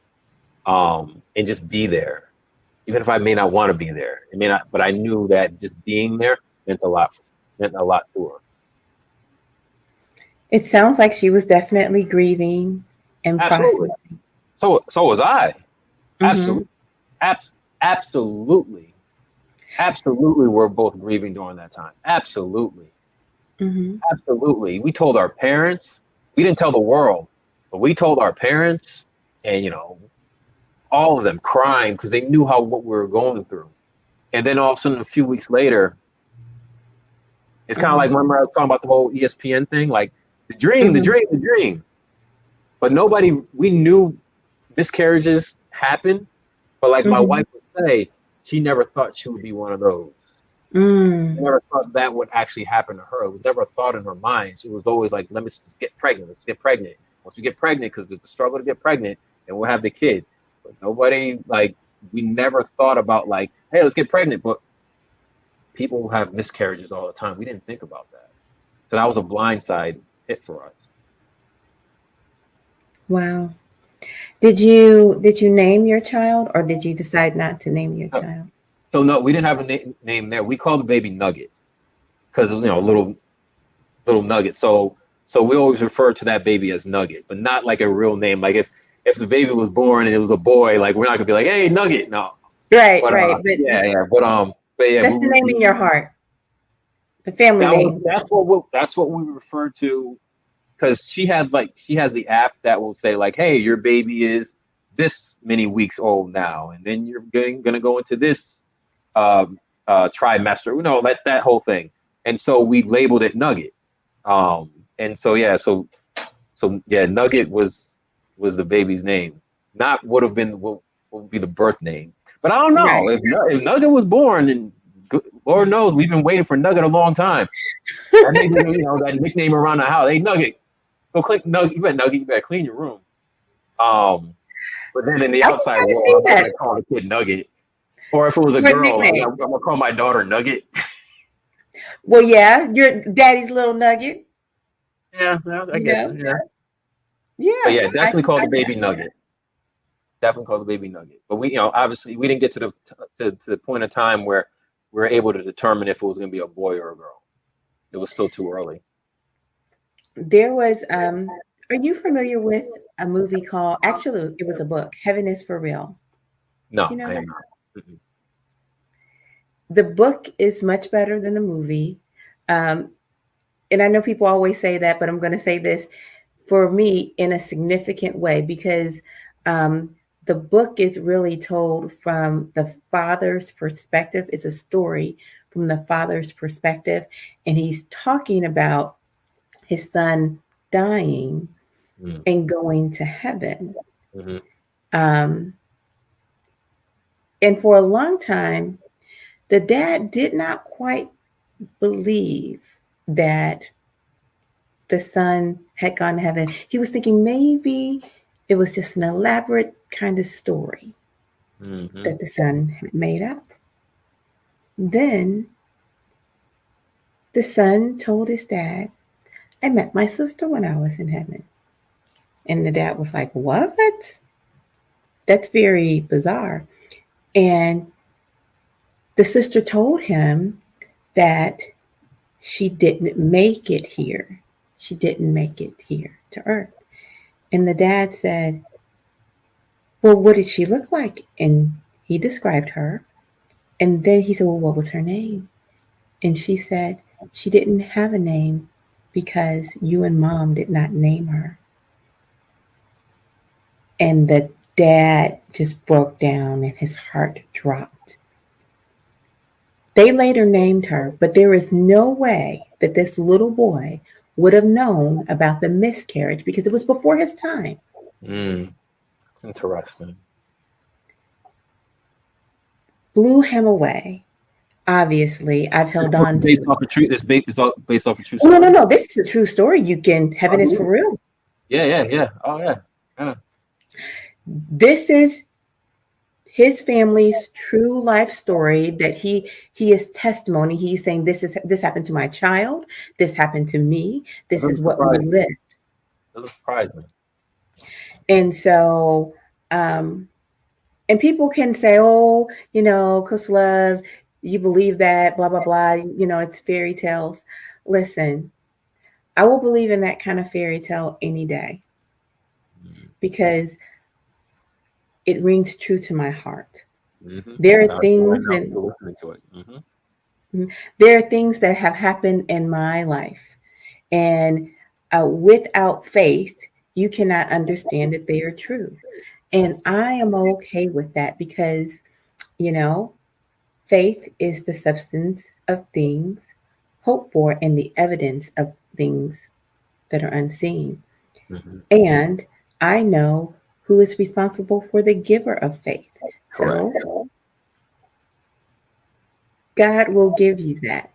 and just be there, even if I may not want to be there. I may not, but I knew that just being there meant a lot to her. It sounds like she was definitely grieving and Absolutely. processing. So was I. Mm-hmm. Absolutely, we're both grieving during that time. Absolutely. Mm-hmm. Absolutely. We told our parents. We didn't tell the world, but we told our parents, and all of them crying because they knew what we were going through. And then all of a sudden, a few weeks later, it's kind of like, remember I was talking about the whole ESPN thing, like the dream, the dream. But we knew miscarriages happen, but like my wife would say, she never thought she would be one of those. She never thought that would actually happen to her. It was never a thought in her mind. She was always like, let's get pregnant. Let's get pregnant. Once we get pregnant, because it's a struggle to get pregnant, and we'll have the kid. But nobody, we never thought about hey, let's get pregnant. But people have miscarriages all the time. We didn't think about that. So that was a blindside hit for us. Wow. Did you name your child, or did you decide not to name your child? So no, we didn't have a name there. We called the baby Nugget because little Nugget. So we always refer to that baby as Nugget, but not like a real name. Like if the baby was born and it was a boy, we're not gonna be like, hey, Nugget. No. Right. But, right. But yeah. That's the name in your heart. The family name. That's what we refer to. Because she has the app that will say hey, your baby is this many weeks old now, and then you're gonna go into this trimester, that whole thing. And so we labeled it Nugget. And so Nugget was the baby's name, not what would be the birth name. But I don't know if Nugget was born, and Lord knows we've been waiting for Nugget a long time. That may be, that nickname around the house. Hey, Nugget. Go clean Nugget. You better clean your room. But then in the outside world, I'm not gonna call the kid Nugget. Or if it was a girl, I'm gonna call my daughter Nugget. Well, yeah, your daddy's little Nugget. Yeah, I guess. Yeah. But Yeah, yeah, definitely call the baby Nugget. Definitely call the baby Nugget. But we, obviously we didn't get to the point of time where we were able to determine if it was going to be a boy or a girl. It was still too early. there was. Are you familiar with a movie called? Actually, it was a book. Heaven is for real. Do No, you know I that? am not. Mm-mm. The book is much better than the movie. Um, and I know people always say that, but I'm going to say this for me in a significant way because um, the book is really told from the father's perspective. It's a story from the father's perspective, and he's talking about his son dying Mm. and going to heaven. Mm-hmm. Um, and for a long time, the dad did not quite believe that the son had gone to heaven. He was thinking maybe it was just an elaborate kind of story Mm-hmm. that the son had made up. Then the son told his dad, I met my sister when I was in heaven. And the dad was like, what? That's very bizarre. And the sister told him that she didn't make it here. She didn't make it here to earth. And the dad said, well, what did she look like? And he described her. And then he said, well, what was her name? And she said, she didn't have a name because you and mom did not name her. And the dad just broke down and his heart dropped. They later named her, but there is no way that this little boy would have known about the miscarriage because it was before his time. Mm. It's interesting. Blew him away. Obviously, I've It's held on to based it. off a true. It's all based off a true Oh, no, no, story. no. This is a true story. You can, Oh, heaven is for real. yeah, yeah, yeah. Oh, yeah. Yeah. This is his family's true life story that he is testimony. He's saying this happened to my child, this happened to me, That this is doesn't what we surprise me. lived. Doesn't surprise me. And so and people can say, oh, Coach Love, you believe that, blah, blah, blah, it's fairy tales. Listen, I will believe in that kind of fairy tale any day because it rings true to my heart. Mm-hmm. There are Right things now, and people listening to it. Mm-hmm. there are things that have happened in my life. And without faith, you cannot understand that they are true. And I am okay with that because, you know, faith is the substance of things hoped for and the evidence of things that are unseen. Mm-hmm. And I know who is responsible for the giver of faith. Correct. So God will give you that,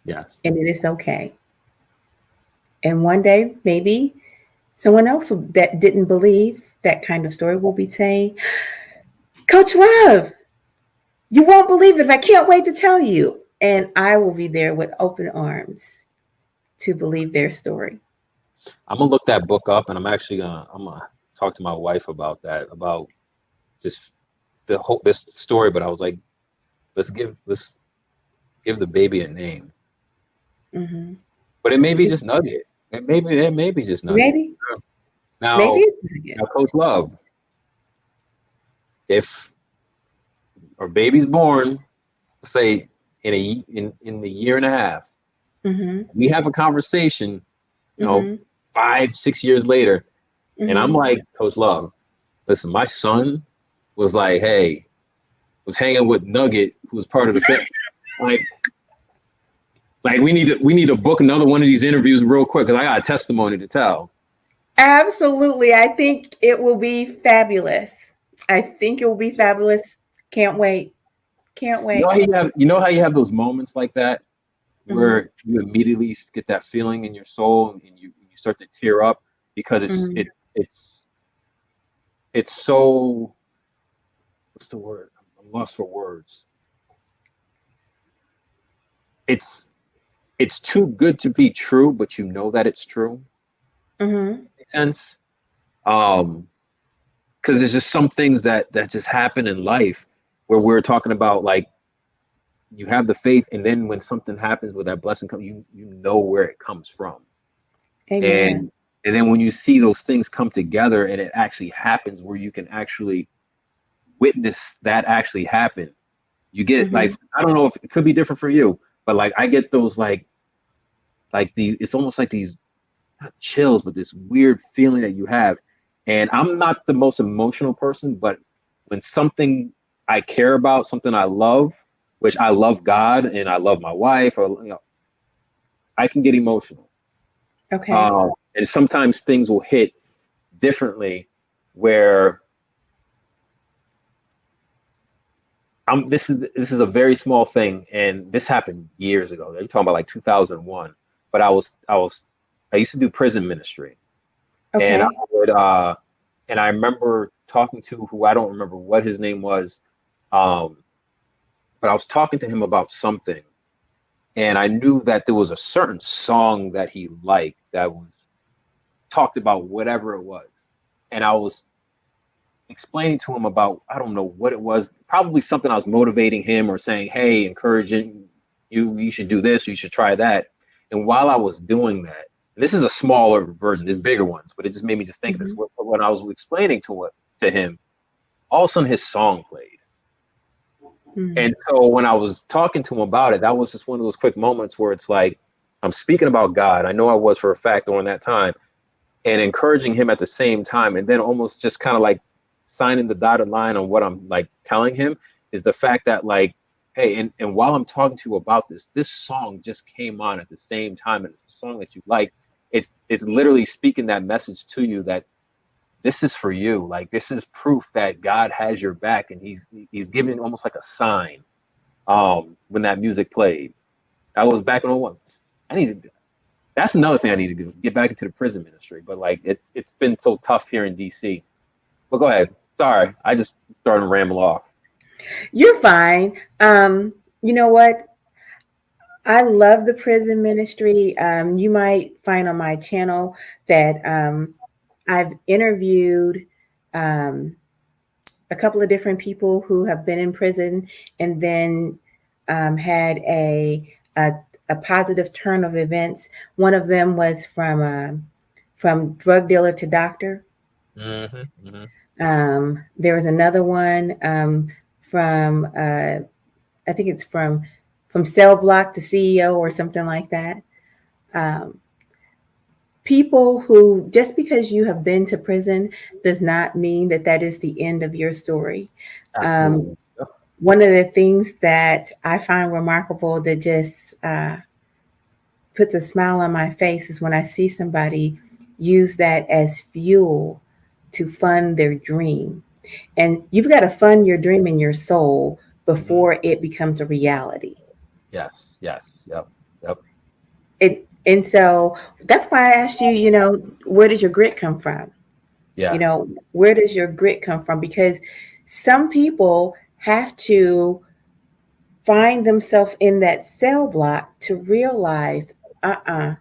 Yes. and it is okay. And one day, maybe someone else that didn't believe that kind of story will be saying, Coach Love, you won't believe it. I can't wait to tell you. And I will be there with open arms to believe their story. I'm gonna look that book up, and I'm gonna talk to my wife about that, about just the whole this story. But I was like, let's give the baby a name. Hmm. But it may be just Nugget. It may be just Nugget. Maybe, maybe Now, it's not yet. now, Coach Love, if our baby's born, say in the year and a half, Hmm. we have a conversation, Hmm. 5, 6 years later, and I'm Hmm. like, Coach Love, listen, my son was like, hey, was hanging with Nugget, who was part of the family. Like, we need to book another one of these interviews real quick because I got a testimony to tell. Absolutely. I think it will be fabulous. I think it will be fabulous. Can't wait. Can't You know wait. how you have those moments like that Hmm. where you immediately get that feeling in your soul and you start to tear up because Hmm. it's so, what's the word? I'm lost for words. It's it's too good to be true, but you know that it's true. Hmm. Makes sense? Because there's just some things that just happen in life where we're talking about, like, you have the faith, and then when something happens where that blessing comes, you know where it comes from. Amen. And then when you see those things come together and it actually happens, where you can actually witness that actually happen, you get, like, Mm-hmm. I don't know if it could be different for you, but like I get those, like the it's almost like these, not chills, but this weird feeling that you have. And I'm not the most emotional person, but when something I care about, something I love, which I love God and I love my wife, or I can get emotional. Okay. And sometimes things will hit differently, where this is a very small thing, and this happened years ago. They're talking about like 2001. But I used to do prison ministry, and I Okay. would and I remember talking to, who I don't remember what his name was, um, but I was talking to him about something, and I knew that there was a certain song that he liked that was talked about whatever it was, and I was explaining to him about, I don't know what it was, probably something I was motivating him or saying, hey, encouraging you should do this, you should try that. And while I was doing that, and this is a smaller version, there's bigger ones, but it just made me just think of this. Mm-hmm. When I was explaining to him, all of a sudden his song played. Mm-hmm. And so when I was talking to him about it, that was just one of those quick moments where it's like, I'm speaking about God. I know I was for a fact during that time, and encouraging him at the same time. And then almost just kind of like signing the dotted line on what I'm like telling him is the fact that, like, hey, and while I'm talking to you about this song just came on at the same time, and it's a song that you like. It's literally speaking that message to you that this is for you. Like, this is proof that God has your back, and he's giving almost like a sign. When that music played, I was back in '01. I need to. That's another thing I need to do. Get back into the prison ministry, but like it's been so tough here in DC. But go ahead. Sorry, I just started to ramble off. You're fine. You know what? I love the prison ministry. You might find on my channel that I've interviewed um, a couple of different people who have been in prison and then had a positive turn of events. One of them was from drug dealer to doctor. Mm-hmm, mm-hmm. There was another one from I think it's from cell block to CEO or something like that. Um, People who, just because you have been to prison does not mean that that is the end of your story. Um, Absolutely. Yep. One of the things that I find remarkable that just puts a smile on my face is when I see somebody use that as fuel to fund their dream. And you've got to fund your dream in your soul Mm-hmm. before it becomes a reality. Yes. Yes. Yep. Yep. And so that's why I asked you, where did your grit come from? Yeah. Where does your grit come from? Because some people have to find themselves in that cell block to realize, uh-uh,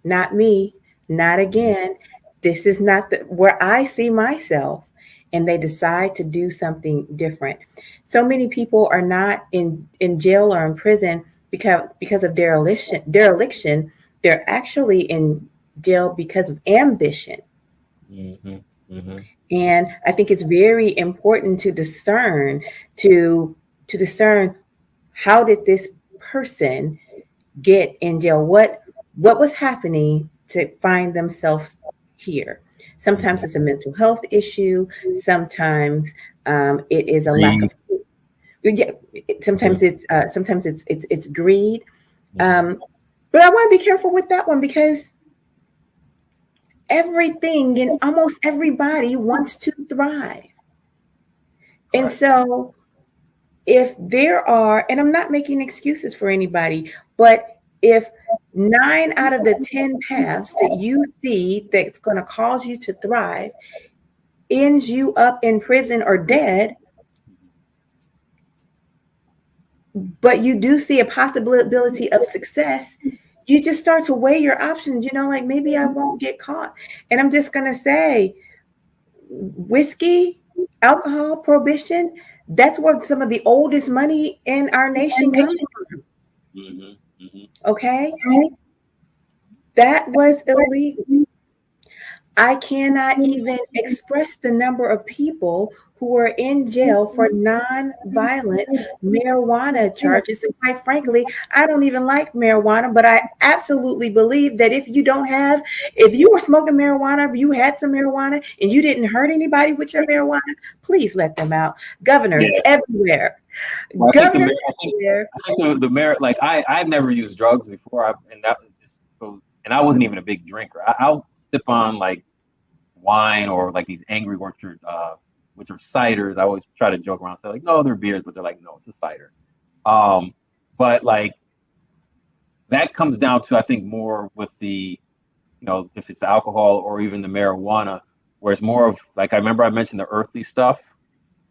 not me, not Mm-hmm. again. This is not where I see myself. And they decide to do something different. So many people are not in jail or in prison because of dereliction. They're actually in jail because of ambition. Mm-hmm. Mm-hmm. And I think it's very important to to discern, how did this person get in jail? What was happening to find themselves here? Mm-hmm. Sometimes it's a mental health issue. Sometimes it is a lack Greed. of, yeah. Mm-hmm. Sometimes it's greed. Mm-hmm. Um, but I want to be careful with that one because everything and almost everybody wants to thrive. And Correct. so if there are, and I'm not making excuses for anybody, but if 9 out of the 10 paths that you see that's going to cause you to thrive ends you up in prison or dead, but you do see a possibility of success, you just start to weigh your options, like maybe I won't get caught. And I'm just going to say, whiskey, alcohol, prohibition, that's where some of the oldest money in our nation comes from. Mm-hmm. Mm-hmm. Okay? That was illegal. I cannot even express the number of people who are in jail for non-violent marijuana charges. And quite frankly, I don't even like marijuana, but I absolutely believe that if you were smoking marijuana, if you had some marijuana and you didn't hurt anybody with your marijuana, please let them out. Governors everywhere. Well, Governors everywhere. I think the mayor, like I've never used drugs before, and I wasn't even a big drinker. I'll sip on like wine or like these Angry Orchard, which are ciders. I always try to joke around, say like, no, they're beers, but they're like, no, it's a cider. But like that comes down to, I think, more with the, if it's the alcohol or even the marijuana, where it's more of like, I remember I mentioned the earthly stuff.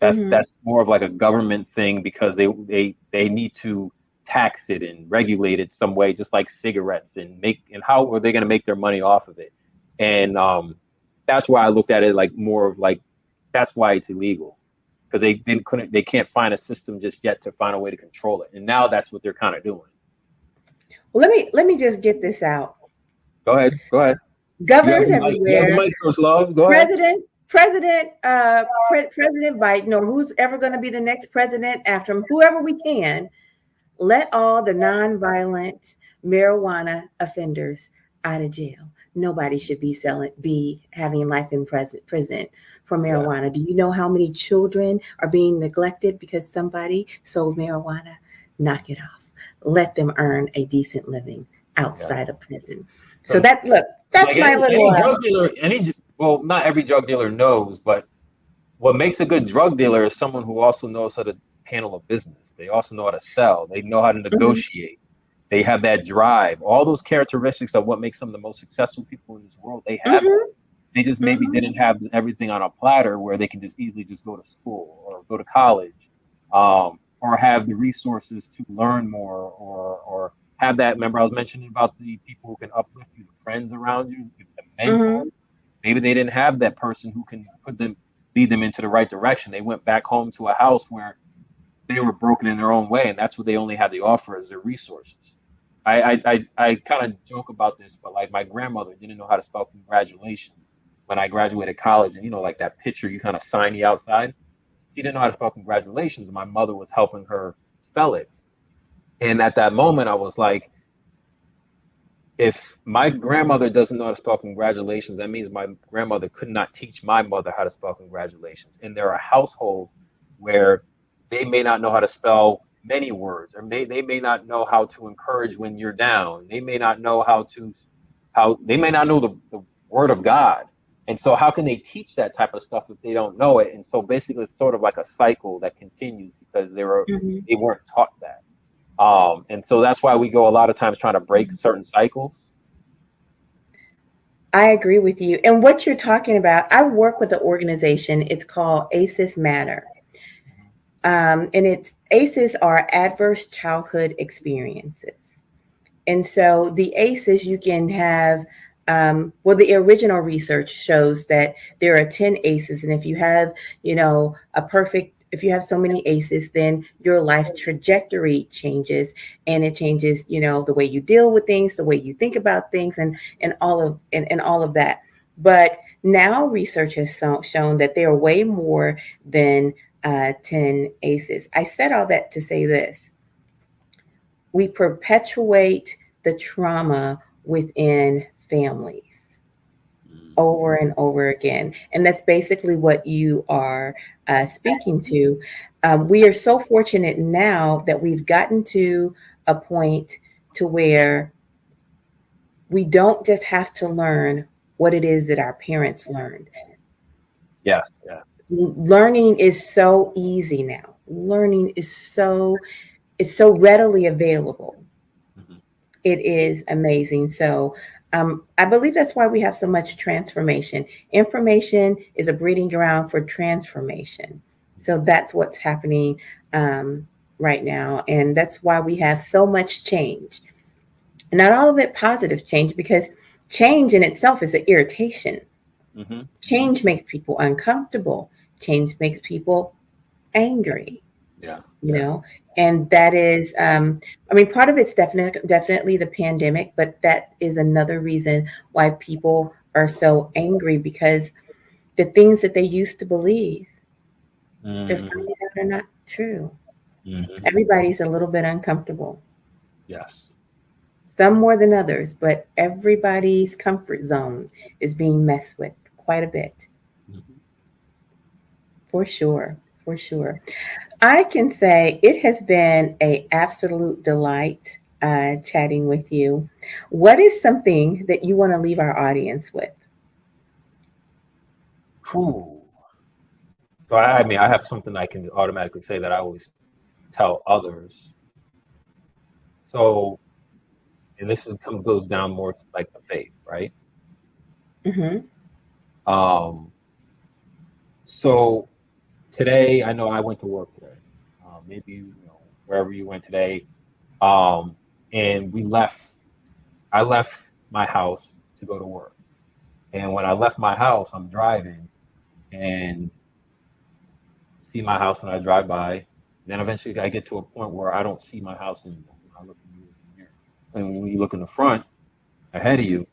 That's more of like a government thing, because they need to tax it and regulate it some way, just like cigarettes, and how are they going to make their money off of it? And that's why I looked at it like more of like, that's why it's illegal, because they can't find a system just yet to find a way to control it. And now that's what they're kind of doing. Well, let me just get this out. Go ahead. Governors everywhere. Go ahead. President Biden, or who's ever going to be the next president after him, whoever we can, let all the nonviolent marijuana offenders out of jail. Nobody should be having life in prison for marijuana. Yeah. Do you know how many children are being neglected because somebody sold marijuana? Knock it off. Let them earn a decent living outside of prison. So that's like my little drug dealer. Well, not every drug dealer knows, but what makes a good drug dealer is someone who also knows how to handle a business. They also know how to sell. They know how to negotiate. They have that drive. All those characteristics of what makes some of the most successful people in this world, they have it. They just maybe didn't have everything on a platter where they can just easily just go to school or go to college, or have the resources to learn more, or have that. Remember, I was mentioning about the people who can uplift you, the friends around you, the mentor. Maybe they didn't have that person who can lead them into the right direction. They went back home to a house where they were broken in their own way, and that's what they only had to offer as their resources. I kind of joke about this, but like my grandmother didn't know how to spell congratulations when I graduated college, and like that picture you kind of sign the outside. She didn't know how to spell congratulations, and my mother was helping her spell it. And at that moment, I was like, if my grandmother doesn't know how to spell congratulations, that means my grandmother could not teach my mother how to spell congratulations. And there are households where they may not know how to spell many words, or they may not know how to encourage when you're down. They may not know they may not know the word of God. And so how can they teach that type of stuff if they don't know it? And so basically it's sort of like a cycle that continues, because they weren't taught that. And so that's why we go a lot of times trying to break certain cycles. I agree with you. And what you're talking about, I work with an organization. It's called ACEs Matter. And ACEs are adverse childhood experiences. And so the ACEs, you can have, the original research shows that there are 10 ACEs. And if you have, if you have so many ACEs, then your life trajectory changes, and it changes, the way you deal with things, the way you think about things, and all of that. But now research has shown that there are way more than 10 ACEs. I said all that to say this: we perpetuate the trauma within families over and over again. And that's basically what you are speaking to. We are so fortunate now that we've gotten to a point to where we don't just have to learn what it is that our parents learned. Yes. Yeah. Learning is so easy now. Learning is so readily available. It is amazing. So I believe that's why we have so much transformation. Information is a breeding ground for transformation. So that's what's happening right now. And that's why we have so much change. Not all of it positive change, because change in itself is an irritation. Mm-hmm. Change makes people uncomfortable. Change makes people angry, Yeah. you Yeah. know, and that is, I mean, part of it's definitely the pandemic, but that is another reason why people are so angry, because the things that they used to believe, they're Mm-hmm. finding out are not true. Mm-hmm. Everybody's a little bit uncomfortable, Yes. some more than others, but everybody's comfort zone is being messed with quite a bit, Mm-hmm. for sure, for sure. I can say it has been a absolute delight chatting with you. What is something that you want to leave our audience with? Whew. So I mean, I have something I can automatically say that I always tell others. So, and this is goes down more to like the faith, right? Hmm. Um, so today, I know I went to work today. Maybe wherever you went today, um, and we left. I left my house to go to work, and when I left my house, I'm driving and see my house when I drive by. Then eventually, I get to a point where I don't see my house anymore. I look in the mirror, and when you look in the front ahead of you,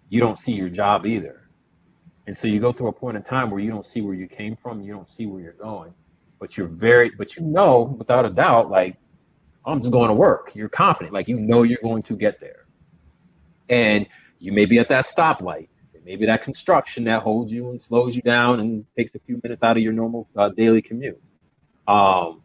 you don't see your job either. And so you go through a point in time where you don't see where you came from, you don't see where you're going, but but you know without a doubt, like, I'm just going to work. You're confident, like you know you're going to get there. And you may be at that stoplight, maybe that construction that holds you and slows you down and takes a few minutes out of your normal daily commute. Um,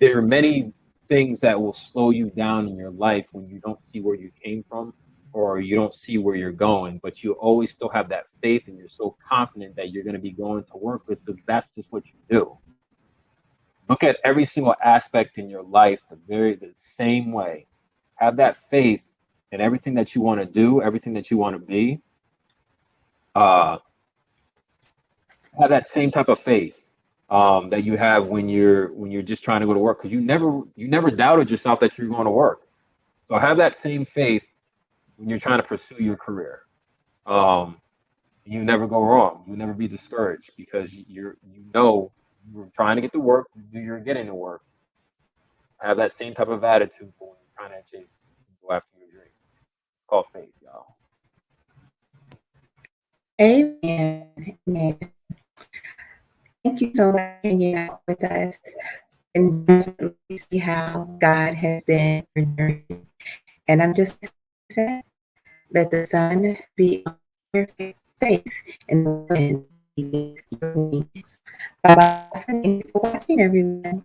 there are many things that will slow you down in your life when you don't see where you came from or you don't see where you're going, but you always still have that faith and you're so confident that you're going to be going to work because that's just what you do. Look at every single aspect in your life the same way. Have that faith in everything that you want to do, everything that you want to be. Uh, have that same type of faith that you have when you're just trying to go to work, because you never doubted yourself that you're going to work. So have that same faith when you're trying to pursue your career. Um, you never go wrong. You never be discouraged because you're trying to get to work. You're getting to work. Have that same type of attitude when you're trying to chase go after your dream. It's called faith, y'all. Amen. Amen. Thank you so much for hanging out with us. I can definitely see how God has been your journey. And I'm just sad that the sun be on your face and the wind be your wings. Bye bye. Thank you for watching, everyone.